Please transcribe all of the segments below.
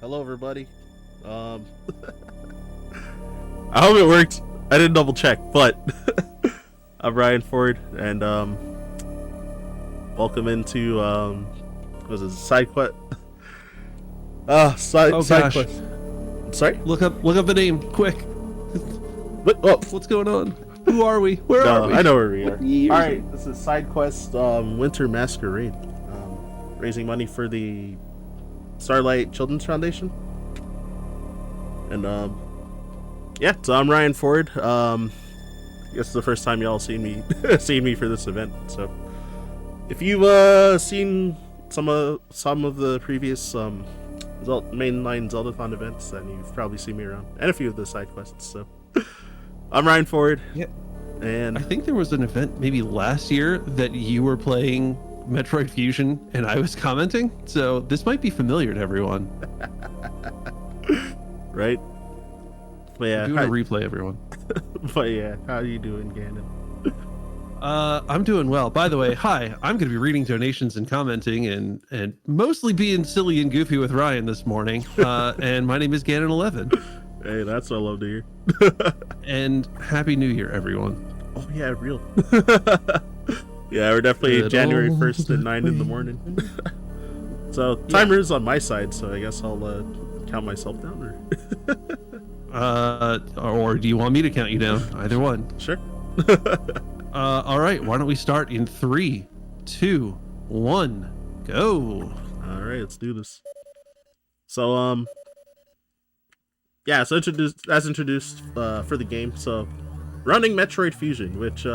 Hello, everybody. Um, I hope it worked. I didn't double check, but I'm Ryan Ford, and welcome into was it side quest? Side quest. Sorry. Look up the name, quick. What? Oh. What's going on? Who are we? Where are we? I know where we are. All right, this is side quest. Winter Masquerade. Raising money for the Starlight Children's Foundation. And yeah, so I'm Ryan Ford. I guess it's the first time y'all seen me for this event. So if you've seen some of the previous mainline Zeldathon events, then you've probably seen me around, and a few of the side quests. So I'm Ryan Ford. Yeah. And I think there was an event maybe last year that you were playing Metroid Fusion and I was commenting, so this might be familiar to everyone. Right? But yeah, doing a replay, everyone. But yeah, how are you doing, Ganon? I'm doing well. By the way, hi, I'm going to be reading donations and commenting and mostly being silly and goofy with Ryan this morning. And my name is Ganon11. Hey, that's what I love to hear. And Happy New Year, everyone. Oh yeah, real. Yeah, we're definitely January 1st at 9 in the morning. So timer is on my side, so I guess I'll count myself down, or do you want me to count you down? Either one. Sure. All right, why don't we start in 3, 2, 1, go. All right, let's do this. So yeah, so introduced for the game. So running Metroid Fusion, which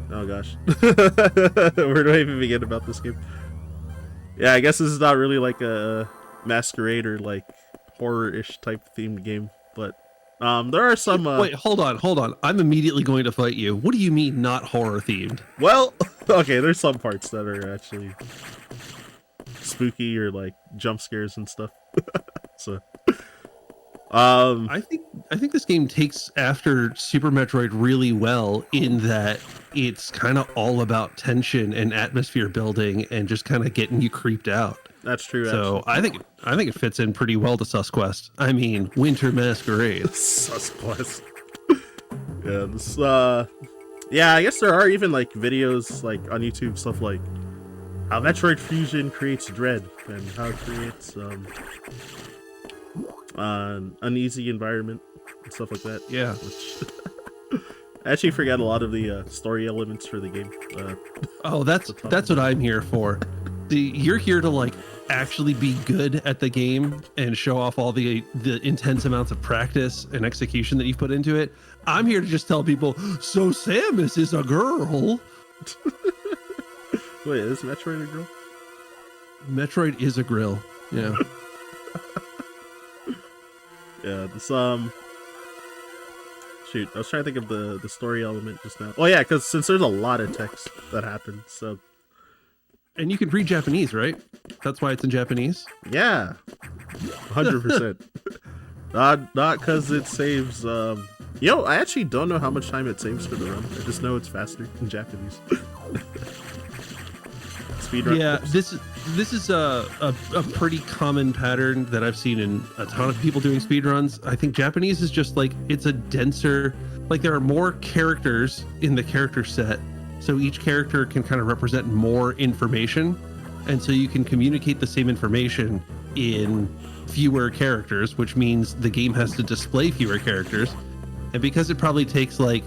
oh gosh, where do I even begin about this game? Yeah, I guess this is not really like a Masquerade or like horror-ish type themed game, but there are some wait, hold on, I'm immediately going to fight you. What do you mean not horror themed? Well, okay, there's some parts that are actually spooky or like jump scares and stuff. So I think this game takes after Super Metroid really well in that it's kind of all about tension and atmosphere building and just kind of getting you creeped out. That's true. So actually. I think it fits in pretty well to Susquest. I mean, Winter Masquerade. Susquest. Yeah, this yeah, I guess there are even like videos like on YouTube, stuff like how Metroid Fusion creates dread and how it creates uneasy environment and stuff like that. Yeah. Which I actually forgot a lot of the story elements for the game. Oh, that's what I'm here for. You're here to like actually be good at the game and show off all the intense amounts of practice and execution that you've put into it. I'm here to just tell people, so Samus is a girl. Wait, is Metroid a girl? Metroid is a grill. Yeah. Yeah, this shoot, I was trying to think of the story element just now. Oh yeah, because since there's a lot of text that happens, so. And you can read Japanese, right? That's why it's in Japanese? Yeah, 100%. Not because it saves, I actually don't know how much time it saves for the run. I just know it's faster in Japanese. Speedrun. Yeah, this is a pretty common pattern that I've seen in a ton of people doing speedruns. I think Japanese is just like, it's a denser, like there are more characters in the character set, so each character can kind of represent more information, and so you can communicate the same information in fewer characters, which means the game has to display fewer characters. And because it probably takes like,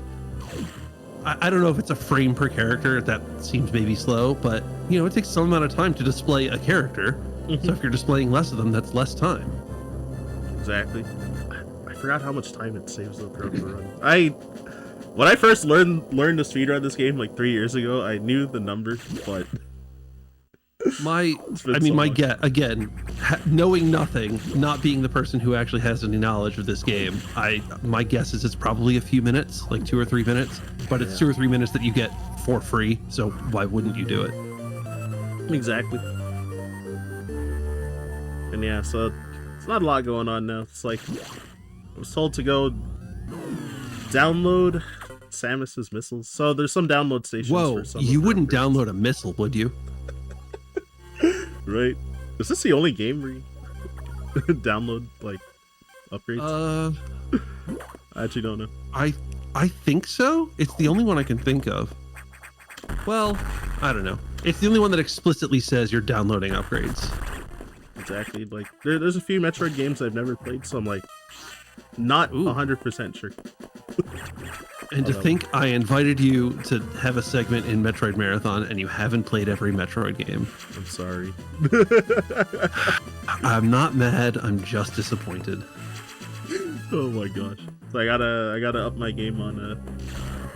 I don't know if it's a frame per character, that seems maybe slow, but it takes some amount of time to display a character. Mm-hmm. So if you're displaying less of them, that's less time. Exactly. I forgot how much time it saves though throughout the run. When I first learned to speedrun this game like 3 years ago, I knew the numbers, but knowing nothing, not being the person who actually has any knowledge of this game, my guess is it's probably a few minutes, like 2 or 3 minutes, but it's 2 or 3 minutes that you get for free, so why wouldn't you do it? Exactly. And yeah, so it's not a lot going on now. It's like I was told to go download Samus's missiles. So there's some download stations. Whoa, for some you wouldn't download a missile, would you? Right? Is this the only game where you download like upgrades? I actually don't know. I think so. It's the only one I can think of. Well, I don't know. It's the only one that explicitly says you're downloading upgrades. Exactly. Like there's a few Metroid games I've never played, so I'm like not 100% sure. And to think I invited you to have a segment in Metroid Marathon and you haven't played every Metroid game. I'm sorry. I'm not mad, I'm just disappointed. Oh my gosh. So I gotta up my game on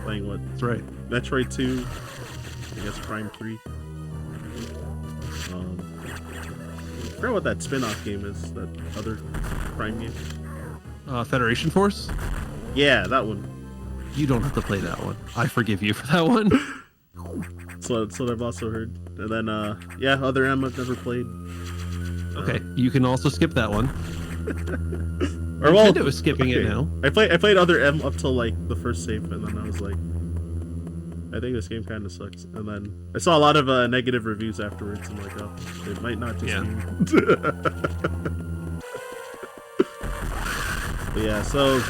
playing what? That's right. Metroid 2, I guess Prime 3. I forgot what that spin-off game is, that other Prime game. Federation Force? Yeah, that one. You don't have to play that one. I forgive you for that one. So I've also heard. And then yeah, Other M I've never played. Okay, you can also skip that one. Or well, Nintendo is skipping it now. I played Other M up till like the first save, and then I was like, I think this game kind of sucks. And then I saw a lot of negative reviews afterwards. I'm like, oh, it might not just be. But yeah, so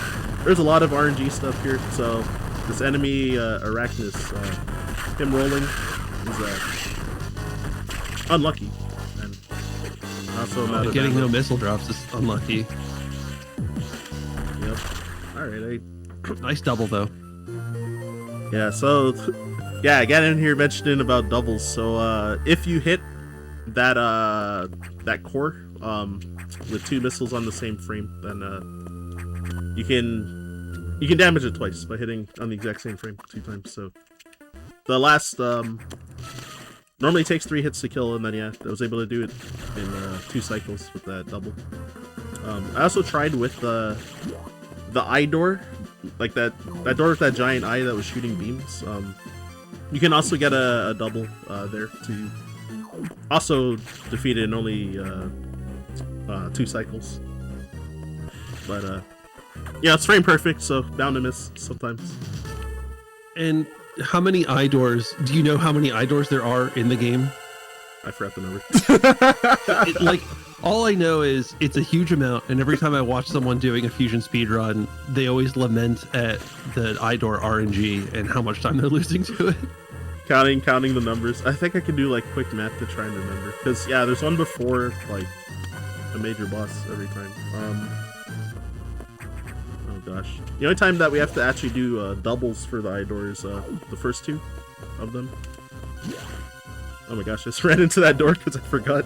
there's a lot of RNG stuff here. So this enemy Arachnus, him rolling is unlucky, and also getting no missile drops is unlucky. Yep. All right. Nice double though. Yeah. So yeah, I got in here mentioning about doubles. So if you hit that that core with 2 missiles on the same frame, then you can damage it twice by hitting on the exact same frame 2 times. So the last normally takes 3 hits to kill, and then yeah, I was able to do it in 2 cycles with that double. I also tried with the eye door, like that door with that giant eye that was shooting beams. You can also get a double there to also defeat it in only 2 cycles. But yeah, it's frame perfect, so bound to miss sometimes. And how many eye doors? Do you know how many eye doors there are in the game? I forgot the number. Like, all I know is it's a huge amount, and every time I watch someone doing a fusion speedrun, they always lament at the eye door RNG and how much time they're losing to it. Counting the numbers. I think I can do like quick math to try and remember. Because yeah, there's one before like a major boss every time. Oh gosh. The only time that we have to actually do doubles for the eye door is the first 2 of them. Oh my gosh, I just ran into that door because I forgot.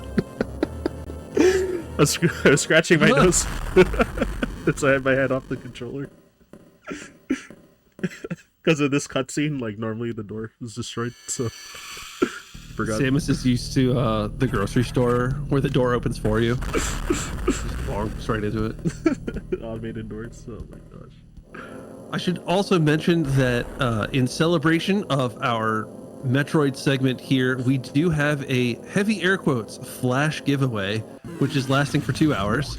I was scratching my nose. So I had my head off the controller. Because of this cutscene, like normally the door is destroyed, so forgot. Samus is used to the grocery store where the door opens for you. Just bong straight into it. Automated doors. Oh my gosh. I should also mention that in celebration of our Metroid segment here, we do have a heavy air quotes flash giveaway, which is lasting for 2 hours.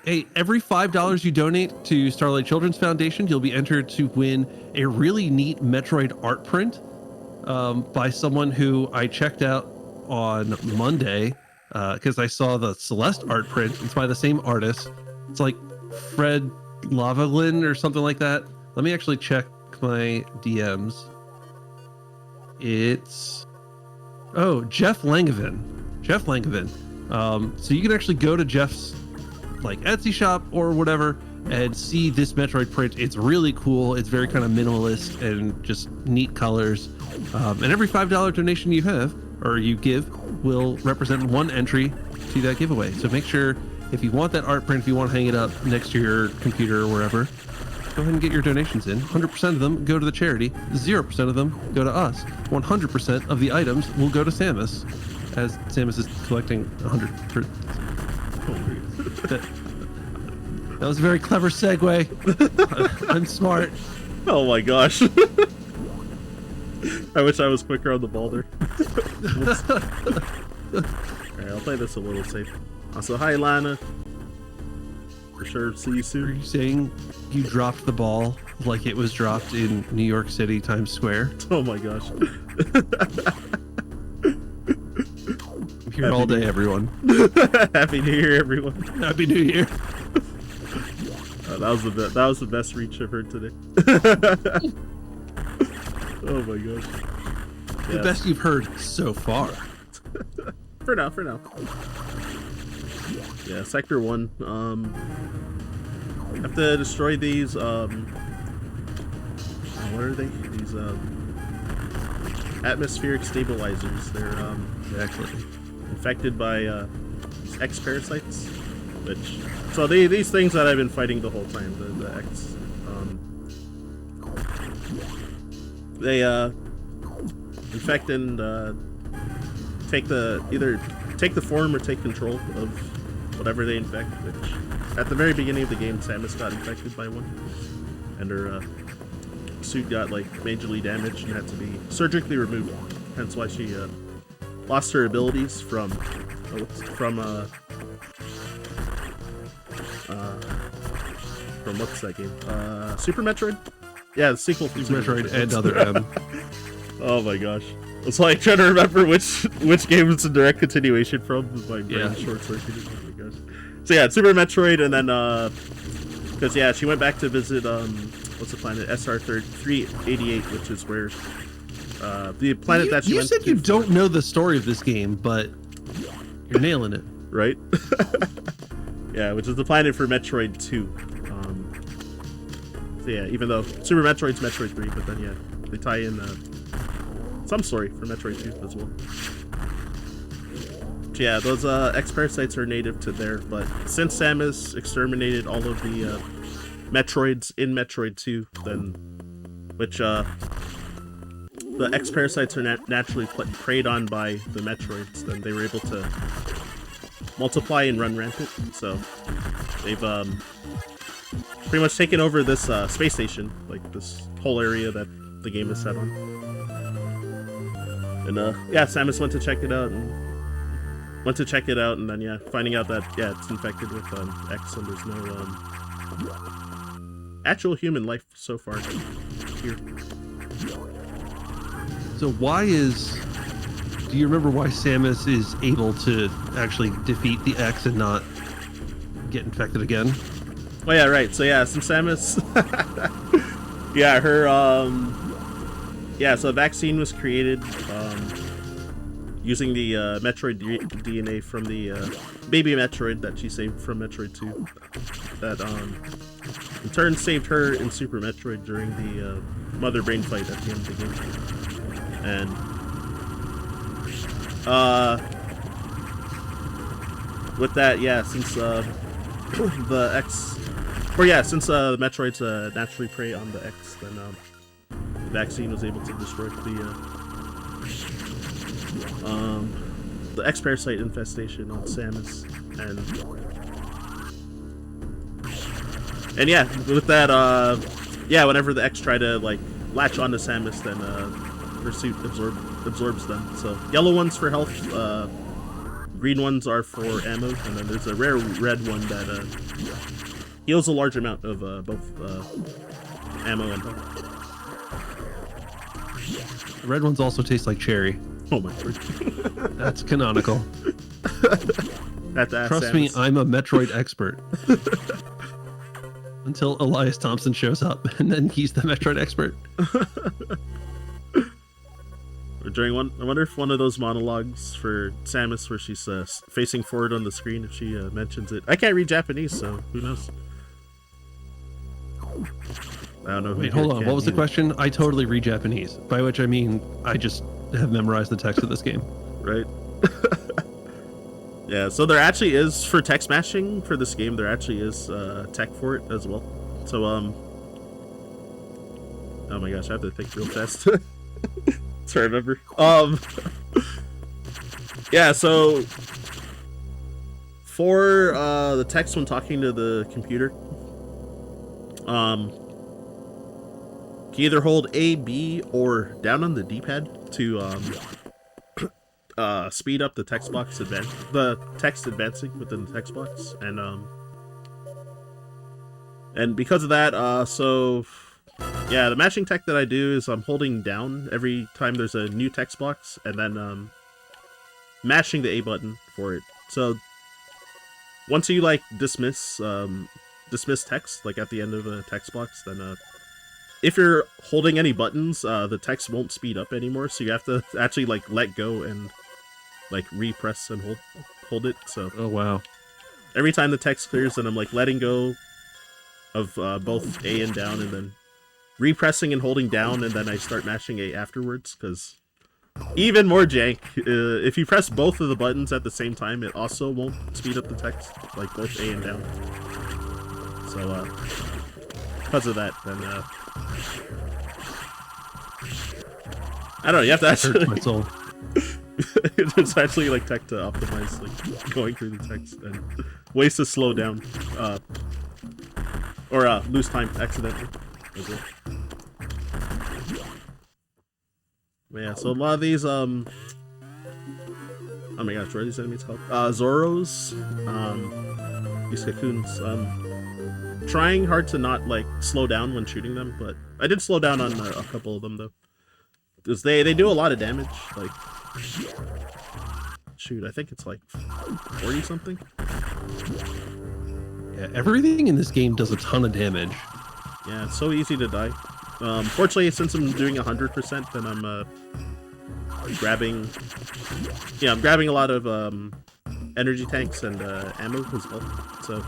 Hey, every $5 you donate to Starlight Children's Foundation, you'll be entered to win a really neat Metroid art print by someone who I checked out on Monday because I saw the Celeste art print. It's by the same artist. It's like Fred Lavalin or something like that. Let me actually check my DMs. It's Jeff Langevin. So you can actually go to Jeff's like Etsy shop or whatever and see this Metroid print. It's really cool. It's very kind of minimalist and just neat colors. And every $5 donation you have or you give will represent 1 entry to that giveaway. So make sure if you want that art print, if you want to hang it up next to your computer or wherever, go ahead and get your donations in. 100% of them go to the charity. 0% of them go to us. 100% of the items will go to Samus, as Samus is collecting 100. That was a very clever segue. I'm smart. Oh my gosh. I wish I was quicker on the ball there. Alright, I'll play this a little safe. Also, hi Lana. For sure, see you soon. Are you saying you dropped the ball like it was dropped in New York City, Times Square? Oh my gosh. I'm Here all day, everyone. Happy New Year, everyone. Happy New Year. That was the best reach I've heard today. Oh my gosh. The best you've heard so far. For now. Yeah, Sector 1. Have to destroy these, what are they? These, atmospheric stabilizers. They're, Exactly. infected by, these X parasites. Which, so these things that I've been fighting the whole time, the X, they, infect and, either take the form or take control of whatever they infect, which at the very beginning of the game, Samus got infected by one, and her suit got like majorly damaged and had to be surgically removed. Hence why she lost her abilities from what's that game? Super Metroid? Yeah, the sequel to Super Metroid and other M. Oh my gosh. It's like trying to remember which game it's a direct continuation from. My brain short-circuited. Oh my gosh. So yeah, Super Metroid, and then because yeah, she went back to visit what's the planet? SR 388, which is where the planet that she went to. You said you don't know the story of this game, but you're nailing it. Right? Yeah, which is the planet for Metroid 2. So yeah, even though Super Metroid's Metroid 3, but then yeah, they tie in some story for Metroid 2 as well. So yeah, those X parasites are native to there, but since Samus exterminated all of the Metroids in Metroid 2, then which the X parasites are naturally preyed on by the Metroids, then they were able to multiply and run rampant. So they've pretty much taken over this space station, like this whole area that the game is set on. And yeah, Samus went to check it out, and then yeah, finding out that yeah, it's infected with X, and there's no actual human life so far here. So do you remember why Samus is able to actually defeat the X and not get infected again? Oh yeah, right. So yeah, since Samus, yeah, her yeah, so a vaccine was created using the Metroid DNA from the baby Metroid that she saved from Metroid 2. That in turn saved her in Super Metroid during the Mother Brain fight at the end of the game. And with that, yeah, since the X, or yeah, since the Metroids naturally prey on the X, then the vaccine was able to destroy the X parasite infestation on Samus, and yeah, with that, yeah, whenever the X try to like latch onto Samus, then her suit absorbs them. So yellow ones for health, green ones are for ammo, and then there's a rare red one that heals a large amount of both ammo and health. The red ones also taste like cherry. Oh my word. That's canonical. Trust me, I'm a Metroid expert. Until Elias Thompson shows up, and then he's the Metroid expert. During one, I wonder if one of those monologues for Samus where she's facing forward on the screen, if she mentions it. I can't read Japanese, so who knows? I don't know. Wait, hold on. What was the question? I totally read Japanese, by which I mean I just have memorized the text of this game. Right. Yeah, so there actually is, for text matching for this game, there actually is tech for it as well. So, oh my gosh, I have to think real fast. To remember. Yeah, so for the text when talking to the computer, you either hold A, B, or down on the D-pad to speed up the text box advancing within the text box, and because of that, so yeah, the matching tech that I do is I'm holding down every time there's a new text box, and then mashing the A button for it. So once you like dismiss text like at the end of a text box, then if you're holding any buttons, the text won't speed up anymore. So you have to actually like let go and like repress and hold it. So oh wow. Every time the text clears, then I'm like letting go of both A and down, and then repressing and holding down, and then I start mashing A afterwards, because even more jank, if you press both of the buttons at the same time, it also won't speed up the text, like both A and down. So, because of that, then, I don't know, you have to actually... It's actually like tech to optimize like going through the text and ways to slow down or lose time accidentally as well. But yeah, so a lot of these oh my gosh, what are these enemies called? Zoros, these cocoons. Trying hard to not like slow down when shooting them, but I did slow down on a couple of them though, because they do a lot of damage. Like, shoot, I think it's like 40 something. Yeah, everything in this game does a ton of damage. Yeah, it's so easy to die. Fortunately, since I'm doing 100%, then I'm grabbing. Yeah, I'm grabbing a lot of energy tanks and ammo as well. So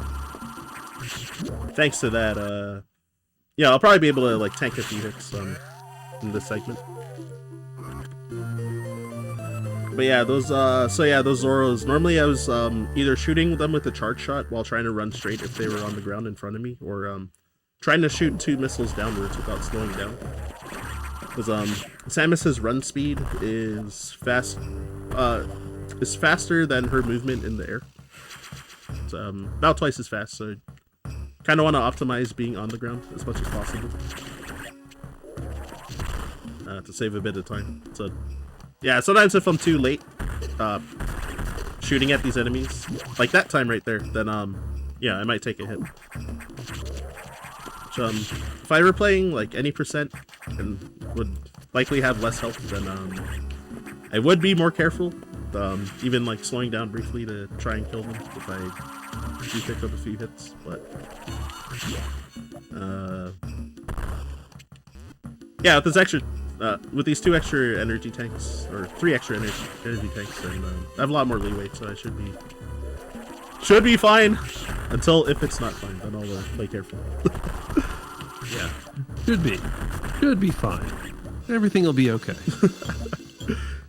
thanks to that, yeah, I'll probably be able to like tank a few hits in this segment. But yeah, those those Zoros, normally I was either shooting them with a charge shot while trying to run straight if they were on the ground in front of me, or trying to shoot 2 missiles downwards without slowing down. Because Samus's run speed is faster than her movement in the air. It's about twice as fast, so kind of want to optimize being on the ground as much as possible to save a bit of time. So yeah, sometimes if I'm too late shooting at these enemies, like that time right there, then yeah, I might take a hit. Which, if I were playing like any percent and would likely have less health, then I would be more careful. Even like slowing down briefly to try and kill them if I do pick up a few hits. But yeah, with this extra. With these 2 extra energy tanks, or 3 extra energy tanks, and I have a lot more leeway, so I should be fine. Until if it's not fine, then I'll play careful. Yeah, should be fine. Everything will be okay.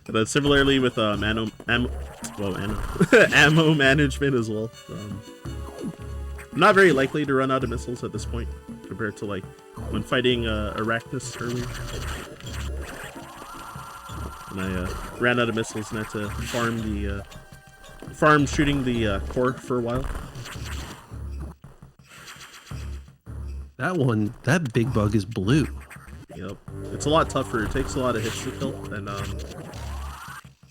And then similarly with ammo management as well. I'm not very likely to run out of missiles at this point compared to like when fighting Arachnus earlier. And I ran out of missiles and had to farm shooting the core for a while. That big bug is blue. Yep, it's a lot tougher. It takes a lot of hits to kill, and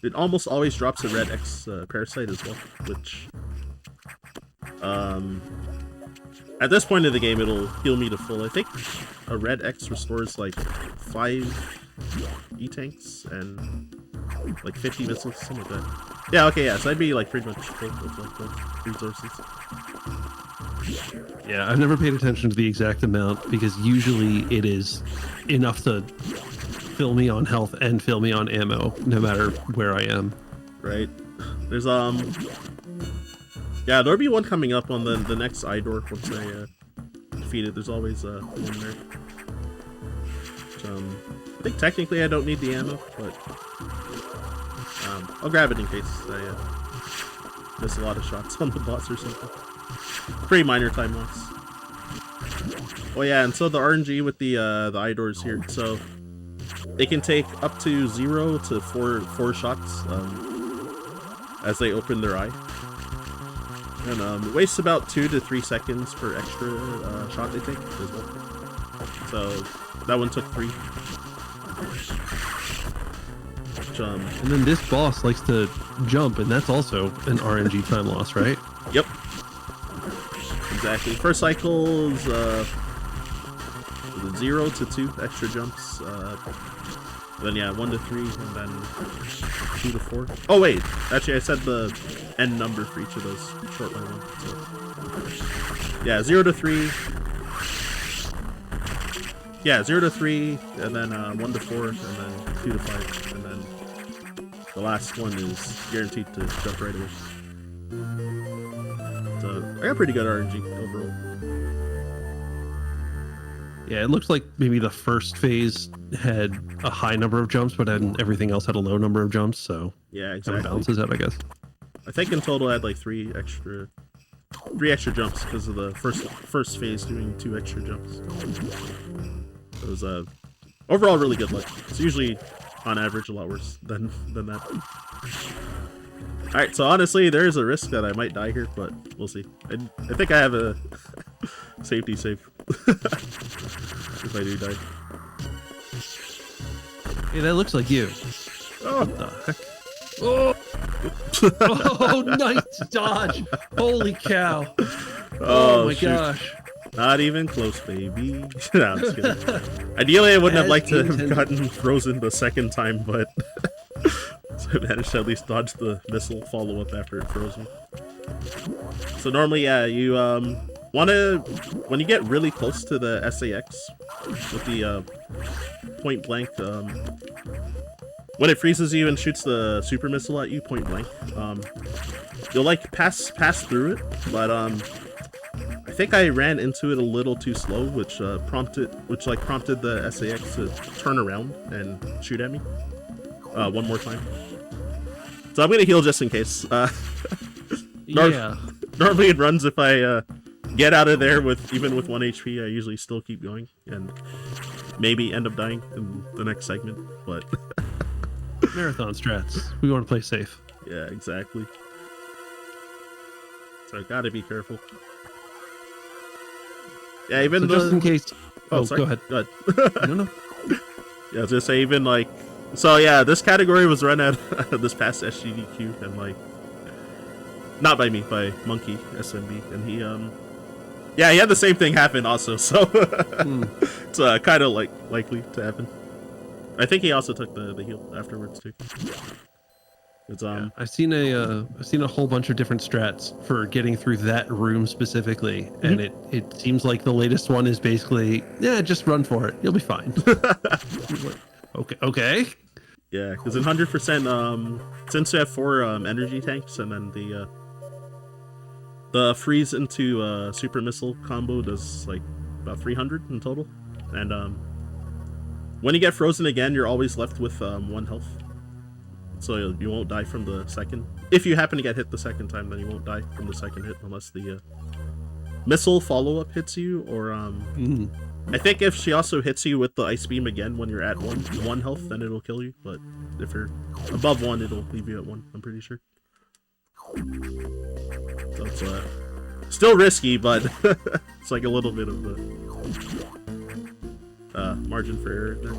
it almost always drops a red X parasite as well, which at this point of the game it'll heal me to full. I think a red X restores like 5 E-tanks and like 50 missiles, something like that. Yeah, okay, yeah, so I'd be like pretty much full with like the resources. Yeah, I've never paid attention to the exact amount because usually it is enough to fill me on health and fill me on ammo, no matter where I am. Right. There's yeah, there'll be one coming up on the next eye door once I defeat it. There's always one there. Which, I think technically I don't need the ammo, but I'll grab it in case I miss a lot of shots on the boss or something. Pretty minor time loss. Oh yeah, and so the RNG with the eye doors here, so they can take up to 0 to 4 shots as they open their eye, and it wastes about 2 to 3 seconds per extra shot they take as well. So that one took 3. And then this boss likes to jump, and that's also an RNG time loss, right? Yep. Exactly. First cycle is 0 to 2 extra jumps. Then yeah, 1 to 3, and then 2 to 4. Oh wait, actually I said the end number for each of those short line ones. So. Yeah, 0 to 3. Yeah, 0 to 3, and then 1 to 4, and then 2 to 5, and then the last one is guaranteed to jump right away. So I got pretty good RNG overall. Yeah, it looks like maybe the first phase had a high number of jumps, but then everything else had a low number of jumps, so Yeah, kind exactly. of balances out, I guess. I think in total I had like 3 extra jumps because of the first phase doing 2 extra jumps. It was overall really good luck. It's usually on average a lot worse than that. Alright, so honestly there is a risk that I might die here, but we'll see. I think I have a safety save if I do die. Hey, that looks like you. Oh. What the heck? Oh! Oh, nice dodge! Holy cow! Oh my gosh! Not even close, baby. No, I'm just kidding. Ideally, I wouldn't have liked to have gotten frozen the second time, but so I managed to at least dodge the missile follow-up after it froze me. So normally, yeah, you want to, when you get really close to the SAX with the point blank, when it freezes you and shoots the super missile at you point blank, you'll like pass through it, but I think I ran into it a little too slow, which prompted the SAX to turn around and shoot at me one more time. So I'm gonna heal just in case. Yeah. Normally it runs if I get out of there even with 1 HP. I usually still keep going and maybe end up dying in the next segment, but Marathon strats. We want to play safe. Yeah, exactly. So I gotta be careful. Yeah, even so just in case. Oh, sorry. Go ahead. Go ahead. No. Yeah, I was gonna say even like. So yeah, this category was run at this past SGDQ and like. Not by me, by Monkey SMB, and he yeah, he had the same thing happen also, so it's kind of like likely to happen. I think he also took the heal afterwards too. It's yeah, I've seen a whole bunch of different strats for getting through that room specifically, and it seems like the latest one is basically just run for it, you'll be fine. Okay. Yeah, because in 100%, since you have 4 energy tanks, and then the freeze into super missile combo does like about 300 in total, and when you get frozen again, you're always left with 1 health, so you won't die from the second. If you happen to get hit the second time, then you won't die from the second hit unless the missile follow-up hits you, or I think if she also hits you with the ice beam again when you're at 1 health, then it'll kill you, but if you're above 1, it'll leave you at 1, I'm pretty sure. So it's still risky, but it's like a little bit of the margin for error there.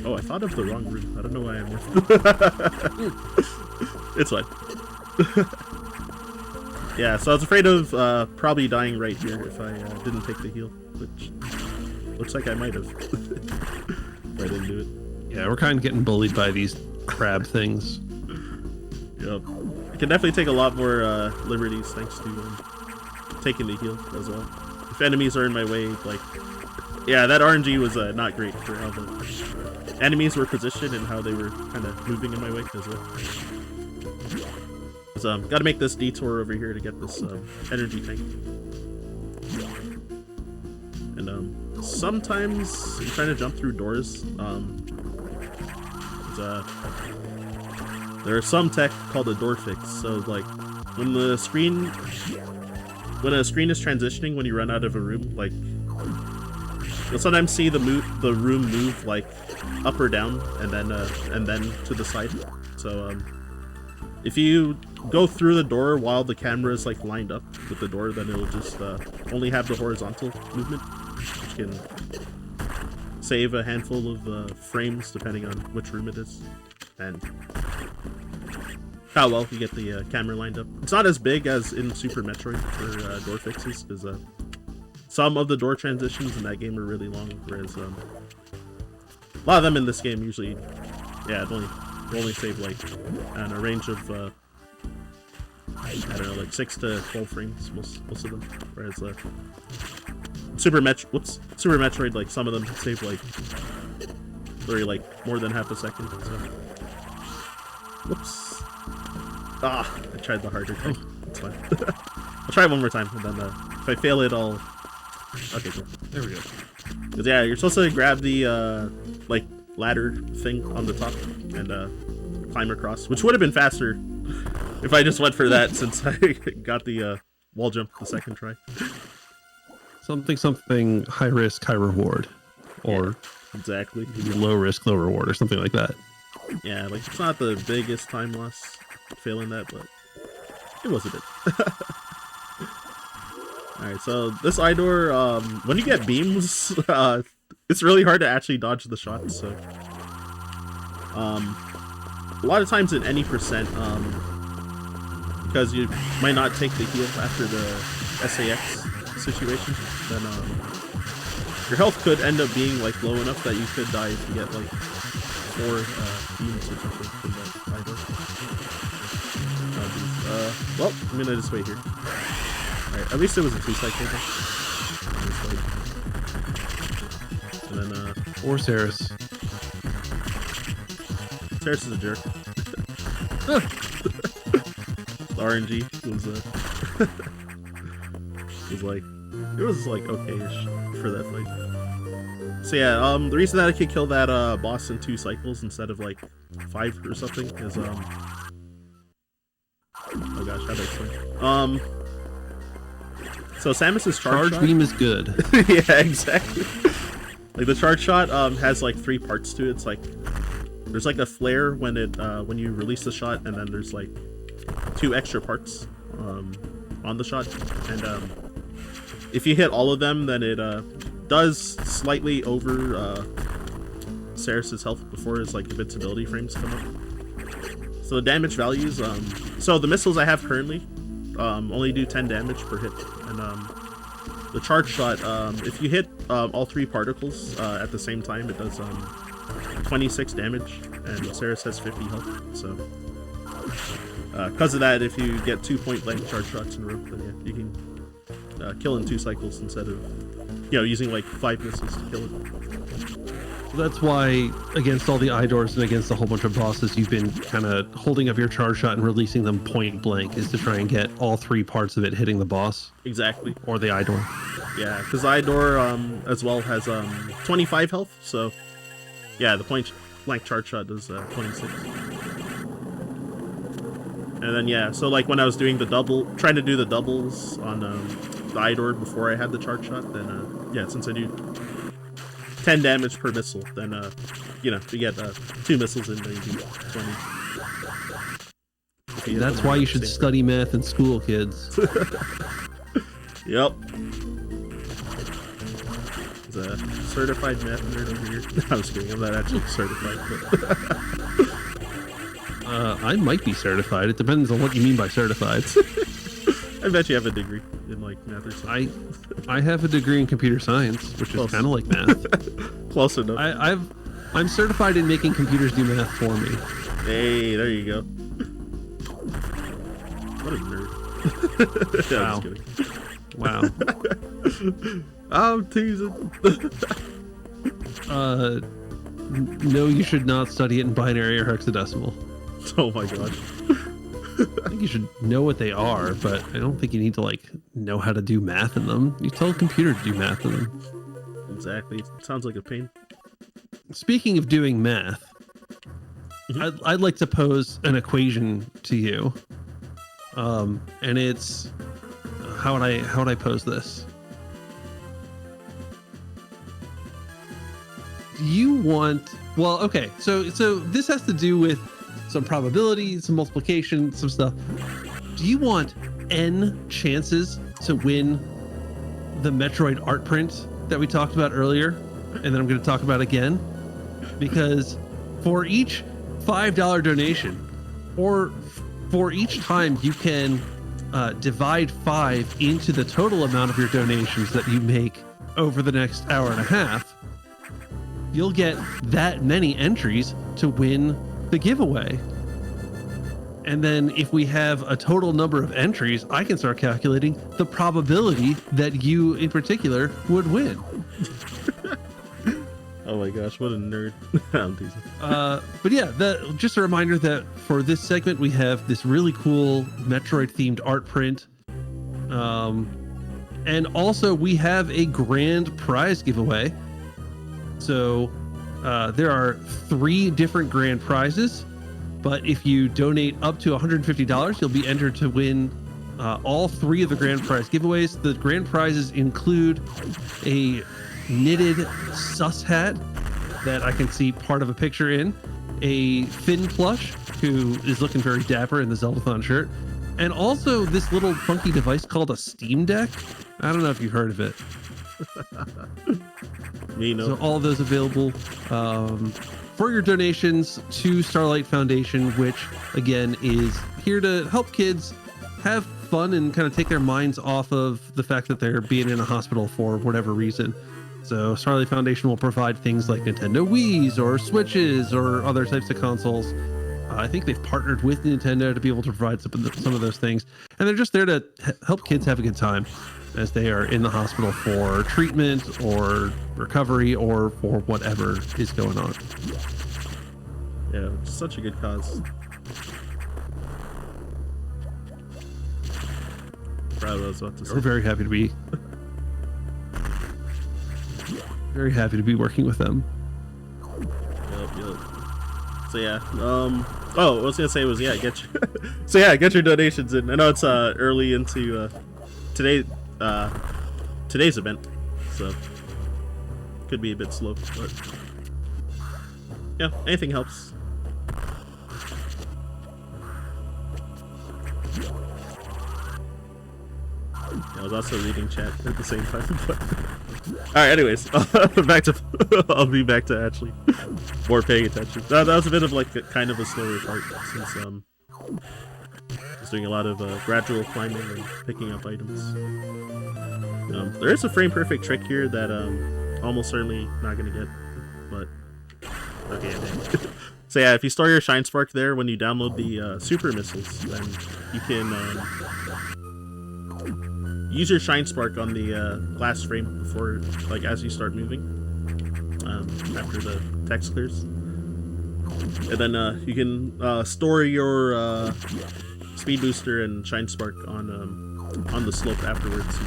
Oh, I thought of the wrong room. I don't know why I'm It's fine. Yeah, so I was afraid of probably dying right here if I didn't take the heal, which looks like I might have. If I didn't do it. Yeah, we're kind of getting bullied by these crab things. Yep. I can definitely take a lot more liberties thanks to taking the heal as well. If enemies are in my way, like, yeah, that RNG was not great for how the enemies were positioned and how they were kind of moving in my way as well. So, got to make this detour over here to get this energy tank. And sometimes I'm trying to jump through doors. There are some tech called a door fix. So like when a screen is transitioning when you run out of a room, like you'll sometimes see the room move like up or down and then to the side. So if you go through the door while the camera is like lined up with the door, then it'll just only have the horizontal movement, which can save a handful of frames depending on which room it is and how well you get the camera lined up. It's not as big as in Super Metroid for door fixes, because some of the door transitions in that game are really long, whereas a lot of them in this game usually, yeah, only save like in a range of I don't know, like 6 to 12 frames most of them. Whereas Super Metroid, like some of them save like literally like more than half a second. So. Whoops. Ah, I tried the harder thing. It's fine. I'll try one more time, and then if I fail it, I'll. Okay, cool. There we go. Cause yeah, you're supposed to grab the like ladder thing on the top and climb across, which would have been faster if I just went for that, since I got the wall jump the second try. Something high risk, high reward, or yeah, exactly low risk, low reward, or something like that. Yeah, like it's not the biggest time loss failing that, but it was a bit. Alright, so this Idor, when you get beams, it's really hard to actually dodge the shots, so a lot of times in any percent, because you might not take the heal after the SAX situation, then your health could end up being like low enough that you could die if you get like 4 beams or something from that Idor. Well, I'm gonna just wait here. Alright, at least it was a 2-cycle. And then or Saris. Saris is a jerk. The RNG was like okay-ish for that fight. So yeah, the reason that I could kill that boss in 2 cycles instead of like 5 or something is oh gosh, how do I explain? So Samus's charge shot, beam is good. yeah, exactly. Like the charge shot has like 3 parts to it. It's like there's like a flare when you release the shot, and then there's like 2 extra parts on the shot, and if you hit all of them, then it does slightly over Saris's health before his like invincibility frames come up. So the damage values, so the missiles I have currently only do 10 damage per hit, and the charge shot, if you hit all 3 particles at the same time, it does 26 damage, and Saris has 50 health. So because of that, if you get 2 point blank charge shots in a row, then yeah, you can kill in 2 cycles instead of using like 5 missiles to kill it. So that's why against all the Idors and against a whole bunch of bosses, you've been kind of holding up your charge shot and releasing them point blank, is to try and get all 3 parts of it hitting the boss. Exactly. Or the Idor. Yeah, because Idor as well has 25 health, so yeah, the point blank charge shot does 26. And then yeah, so like when I was doing trying to do the doubles on the Idor before I had the charge shot, then yeah, since I do 10 damage per missile, then you get 2 missiles in there, you do 20. That's why you should study math in school, kids. Yep. He's a certified math nerd over here. No, I'm just kidding, I'm not actually certified, but I might be certified. It depends on what you mean by certified. I bet you have a degree in like math or something. I have a degree in computer science, which is kind of like math. Close enough. I'm certified in making computers do math for me. Hey, there you go. What a nerd. Wow. I'm just kidding. Wow. I'm teasing. No, you should not study it in binary or hexadecimal. Oh my gosh. I think you should know what they are, but I don't think you need to like know how to do math in them. You tell a computer to do math in them. Exactly. Sounds like a pain. Speaking of doing math, I'd like to pose an equation to you. And it's how would I pose this? Do you want, well, okay, so this has to do with some probability, some multiplication, some stuff. Do you want N chances to win the Metroid art print that we talked about earlier, and then I'm going to talk about again? Because for each $5 donation, or for each time you can divide 5 into the total amount of your donations that you make over the next hour and a half, you'll get that many entries to win the giveaway. And then if we have a total number of entries, I can start calculating the probability that you in particular would win. Oh my gosh, what a nerd. I'm teasing. But yeah, just a reminder that for this segment, we have this really cool Metroid themed art print. And also we have a grand prize giveaway. So there are 3 different grand prizes, but if you donate up to $150, you'll be entered to win all 3 of the grand prize giveaways. The grand prizes include a knitted sus hat that I can see part of a picture in, a Finn plush who is looking very dapper in the Zeldathon shirt, and also this little funky device called a Steam Deck. I don't know if you've heard of it. Me, no. So all of those available for your donations to Starlight Foundation, which again is here to help kids have fun and kind of take their minds off of the fact that they're being in a hospital for whatever reason. So Starlight Foundation will provide things like Nintendo Wiis or Switches or other types of consoles. I think they've partnered with Nintendo to be able to provide some of those things. And they're just there to help kids have a good time as they are in the hospital for treatment or recovery or for whatever is going on. Yeah, it's such a good cause. Proud of what I was about to say. We're very happy to be working with them. Yep. So yeah, what I was gonna say was get your get your donations in. I know it's early into today's event, so could be a bit slow, but yeah, anything helps. I was also reading chat at the same time. But... All right. Anyways, I'll be back to actually more paying attention. That was a bit of like kind of a slower part since I was doing a lot of gradual climbing and picking up items. There is a frame perfect trick here that almost certainly not gonna get, but okay. So yeah, if you store your Shine Spark there when you download the super missiles, then you can use your Shine Spark on the last frame before, like, as you start moving, after the text clears. And then you can store your Speed Booster and Shine Spark on the slope afterwards. You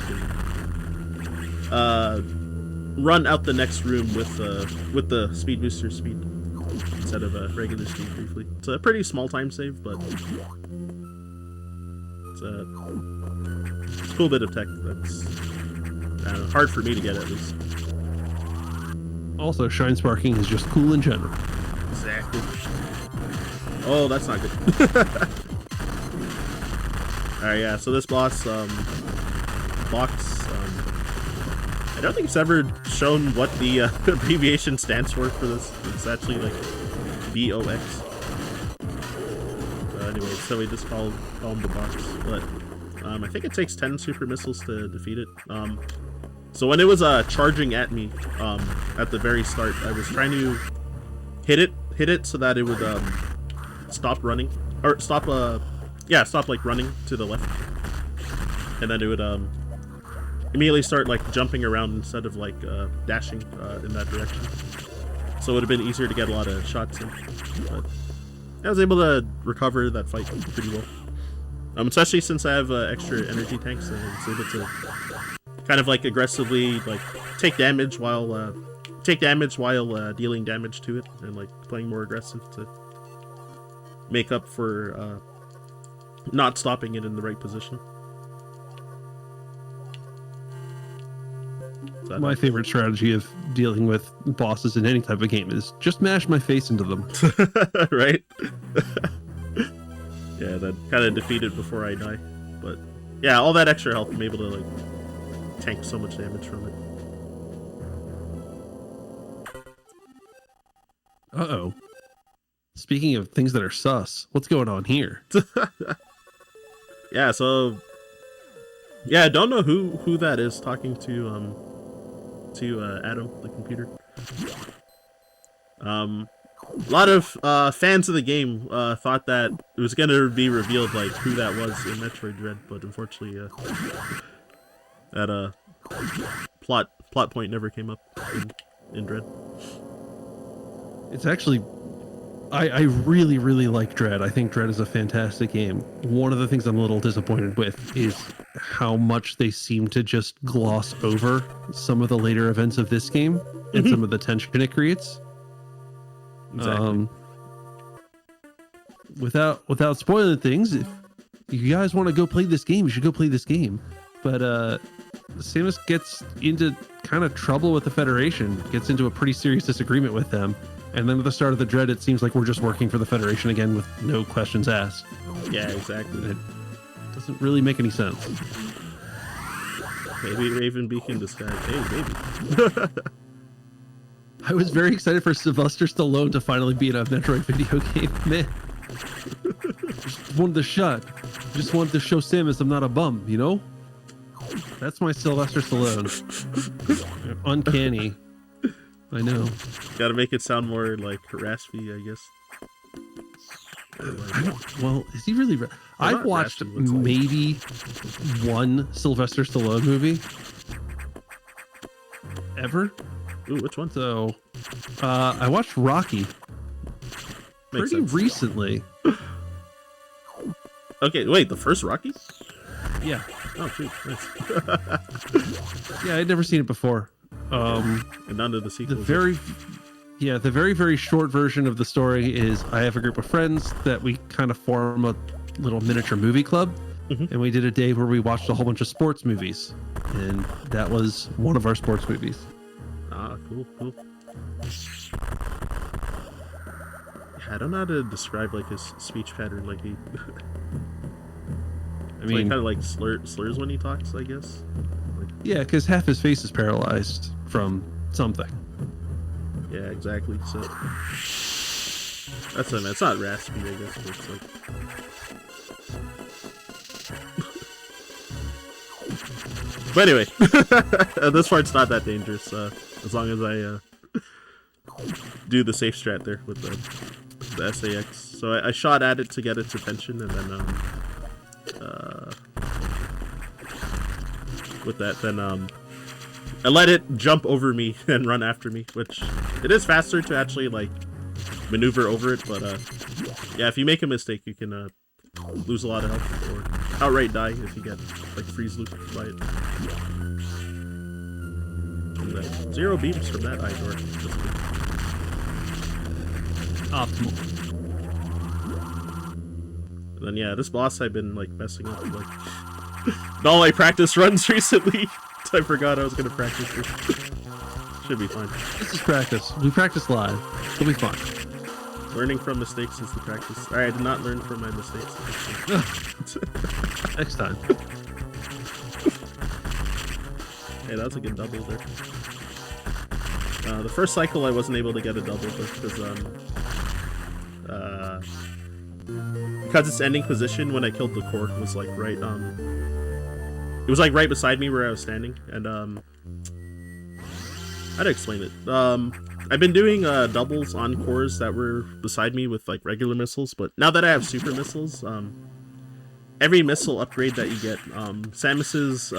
can run out the next room with the Speed Booster speed instead of regular speed briefly. It's a pretty small time save, but it's a cool bit of tech that's hard for me to get, at least. Also, Shine Sparking is just cool in general. Exactly. Oh, that's not good. Alright, yeah, so this boss, I don't think it's ever shown what the abbreviation stands for this. It's actually like BOX. Anyway, so we just call him the box, but I think it takes 10 super missiles to defeat it. So when it was charging at me at the very start, I was trying to hit it so that it would stop running, or stop like running to the left, and then it would immediately start like jumping around instead of like dashing in that direction. So it would have been easier to get a lot of shots in, but I was able to recover that fight pretty well. Especially since I have extra energy tanks, and I was able to kind of like aggressively like take damage while dealing damage to it, and like playing more aggressive to make up for not stopping it in the right position. So my favorite strategy of dealing with bosses in any type of game is just mash my face into them. Right? Yeah, that kind of defeated before I die. But yeah, all that extra health, I'm able to like tank so much damage from it. Uh-oh. Speaking of things that are sus, what's going on here? Yeah, so yeah, I don't know who that is talking to Adam, the computer. A lot of fans of the game thought that it was gonna be revealed like who that was in Metroid Dread, but unfortunately, that plot point never came up in Dread. It's actually, I really, really like Dread. I think Dread is a fantastic game. One of the things I'm a little disappointed with is how much they seem to just gloss over some of the later events of this game and some of the tension it creates. Exactly. Without spoiling things, if you guys want to go play this game, you should go play this game. But Samus gets into kind of trouble with the Federation, gets into a pretty serious disagreement with them. And then at the start of the Dread, it seems like we're just working for the Federation again with no questions asked. Yeah, exactly. It doesn't really make any sense. Maybe Raven Beacon disguise. Hey, maybe. I was very excited for Sylvester Stallone to finally be in a Metroid video game. Man, just wanted the shot. Just wanted to show Samus I'm not a bum, you know? That's my Sylvester Stallone. Uncanny. I know. Gotta make it sound more like raspy, I guess. Well, is he really? I've watched maybe one Sylvester Stallone movie ever. Ooh, which one? So, I watched Rocky pretty recently. Okay, wait, the first Rocky? Yeah. Oh, shoot, nice. Yeah, I'd never seen it before. And none of the sequels. The very, very short version of the story is I have a group of friends that we kind of form a little miniature movie club. And we did a day where we watched a whole bunch of sports movies. And that was one of our sports movies. Ah, cool. I don't know how to describe like his speech pattern. Like he, I mean, kind of like slurs when he talks, I guess. Yeah, because half his face is paralyzed from something. Yeah, exactly. So that's it's not raspy, I guess, but it's like. But anyway, this part's not that dangerous as long as I do the safe strat there with the SAX. So I shot at it to get its attention, and then with that, then I let it jump over me and run after me, which it is faster to actually like maneuver over it. But yeah, if you make a mistake, you can lose a lot of health or outright die if you get like freeze loop by it. And, 0 beams from that eye door. Optimal. And then yeah, this boss I've been like messing up like all my practice runs recently. I forgot I was gonna practice this. Should be fine. This is practice. We practice live. It'll be fun. Learning from mistakes is the practice. Alright, I did not learn from my mistakes. Next time. Hey, that was a good double there. The first cycle I wasn't able to get a double because its ending position when I killed the core was like right it was like right beside me where I was standing, and how to explain it? I've been doing doubles on cores that were beside me with like regular missiles, but now that I have super missiles, every missile upgrade that you get, Samus's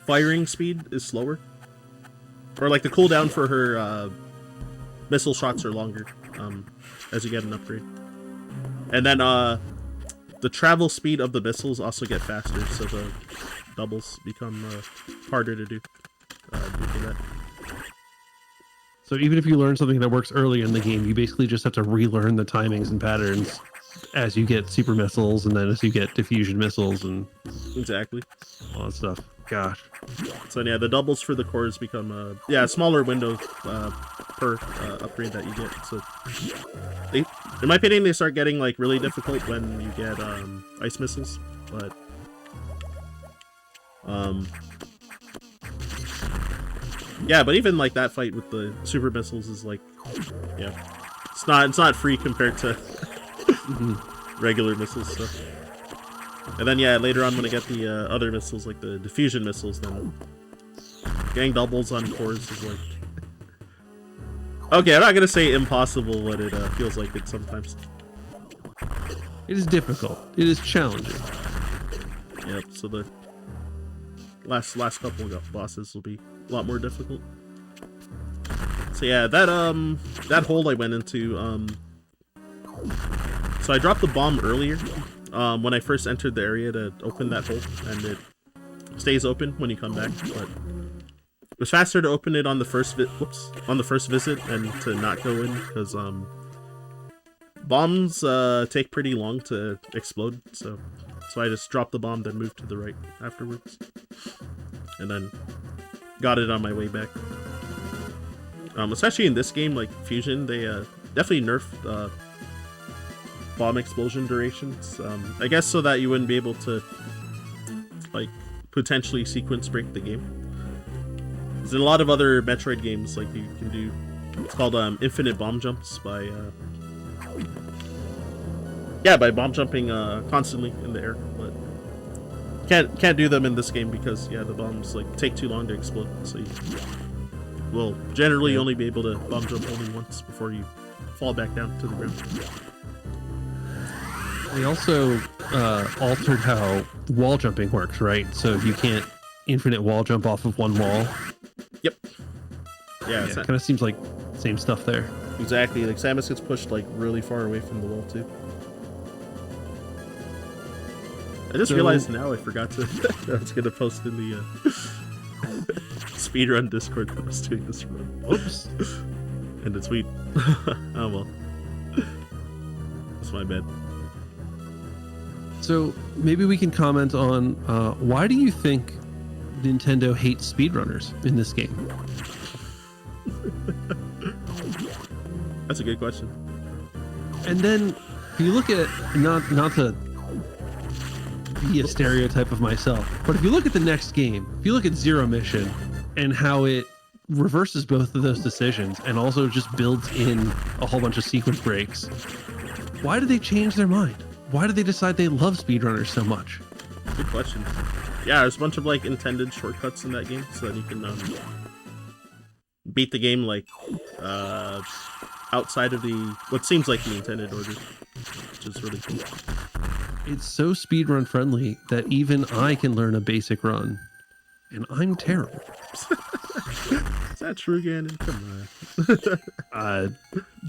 firing speed is slower, or like the cooldown for her missile shots are longer as you get an upgrade, and then the travel speed of the missiles also get faster, so the doubles become harder to do due to that. So even if you learn something that works early in the game, you basically just have to relearn the timings and patterns as you get super missiles, and then as you get diffusion missiles and exactly all that stuff. Gosh. So yeah, the doubles for the cores become a smaller window per upgrade that you get. So they, in my opinion, they start getting like really difficult when you get ice missiles, but yeah, but even like that fight with the super missiles is like, yeah, it's not free compared to regular missiles. So. And then yeah, later on when I get the other missiles, like the diffusion missiles, then getting doubles on cores is like Okay, I'm not gonna say impossible, but it feels like it sometimes. It is difficult. It is challenging. Yep. So the last couple of bosses will be a lot more difficult. So yeah, that hole I went into. So I dropped the bomb earlier when I first entered the area to open that hole, and it stays open when you come back. But it was faster to open it on the first visit and to not go in because bombs take pretty long to explode. So I just dropped the bomb, then moved to the right afterwards, and then got it on my way back. Especially in this game, like Fusion, they definitely nerfed bomb explosion durations. I guess so that you wouldn't be able to like potentially sequence break the game. Because in a lot of other Metroid games, like you can do, it's called infinite bomb jumps by bomb jumping constantly in the air. But can't do them in this game because the bombs like take too long to explode. So you will generally only be able to bomb jump only once before you fall back down to the ground. They also altered how wall jumping works, right? So you can't infinite wall jump off of one wall. Yep. Yeah, it kind of seems like same stuff there. Exactly. Like Samus gets pushed like really far away from the wall too. I just realized now I forgot to. I was gonna post in the Speedrun Discord that I was doing this run. Oops. And it's weed. Oh well. That's my bad. So maybe we can comment on why do you think Nintendo hates speedrunners in this game? That's a good question. And then if you look at not to be a stereotype of myself, but if you look at the next game, if you look at Zero Mission and how it reverses both of those decisions and also just builds in a whole bunch of sequence breaks, why do they change their mind? Why do they decide they love speedrunners so much? Good question. Yeah, there's a bunch of like intended shortcuts in that game so that you can beat the game like outside of the what seems like the intended order, which is really cool. It's so speedrun friendly that even I can learn a basic run, and I'm terrible. Is that true, Ganon? Come on.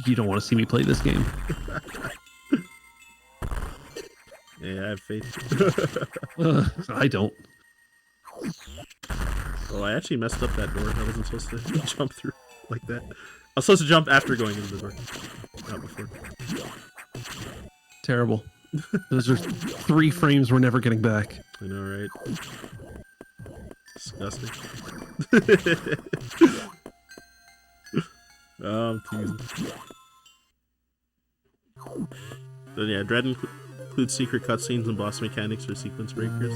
You don't want to see me play this game. Yeah, I have faith. I don't. Oh, I actually messed up that door. I wasn't supposed to jump through like that. I was supposed to jump after going into the door, not before. Terrible. Those are 3 frames we're never getting back. I know, right? Disgusting. Oh, I'm teasing. Then yeah, Dread includes secret cutscenes and boss mechanics for sequence breakers.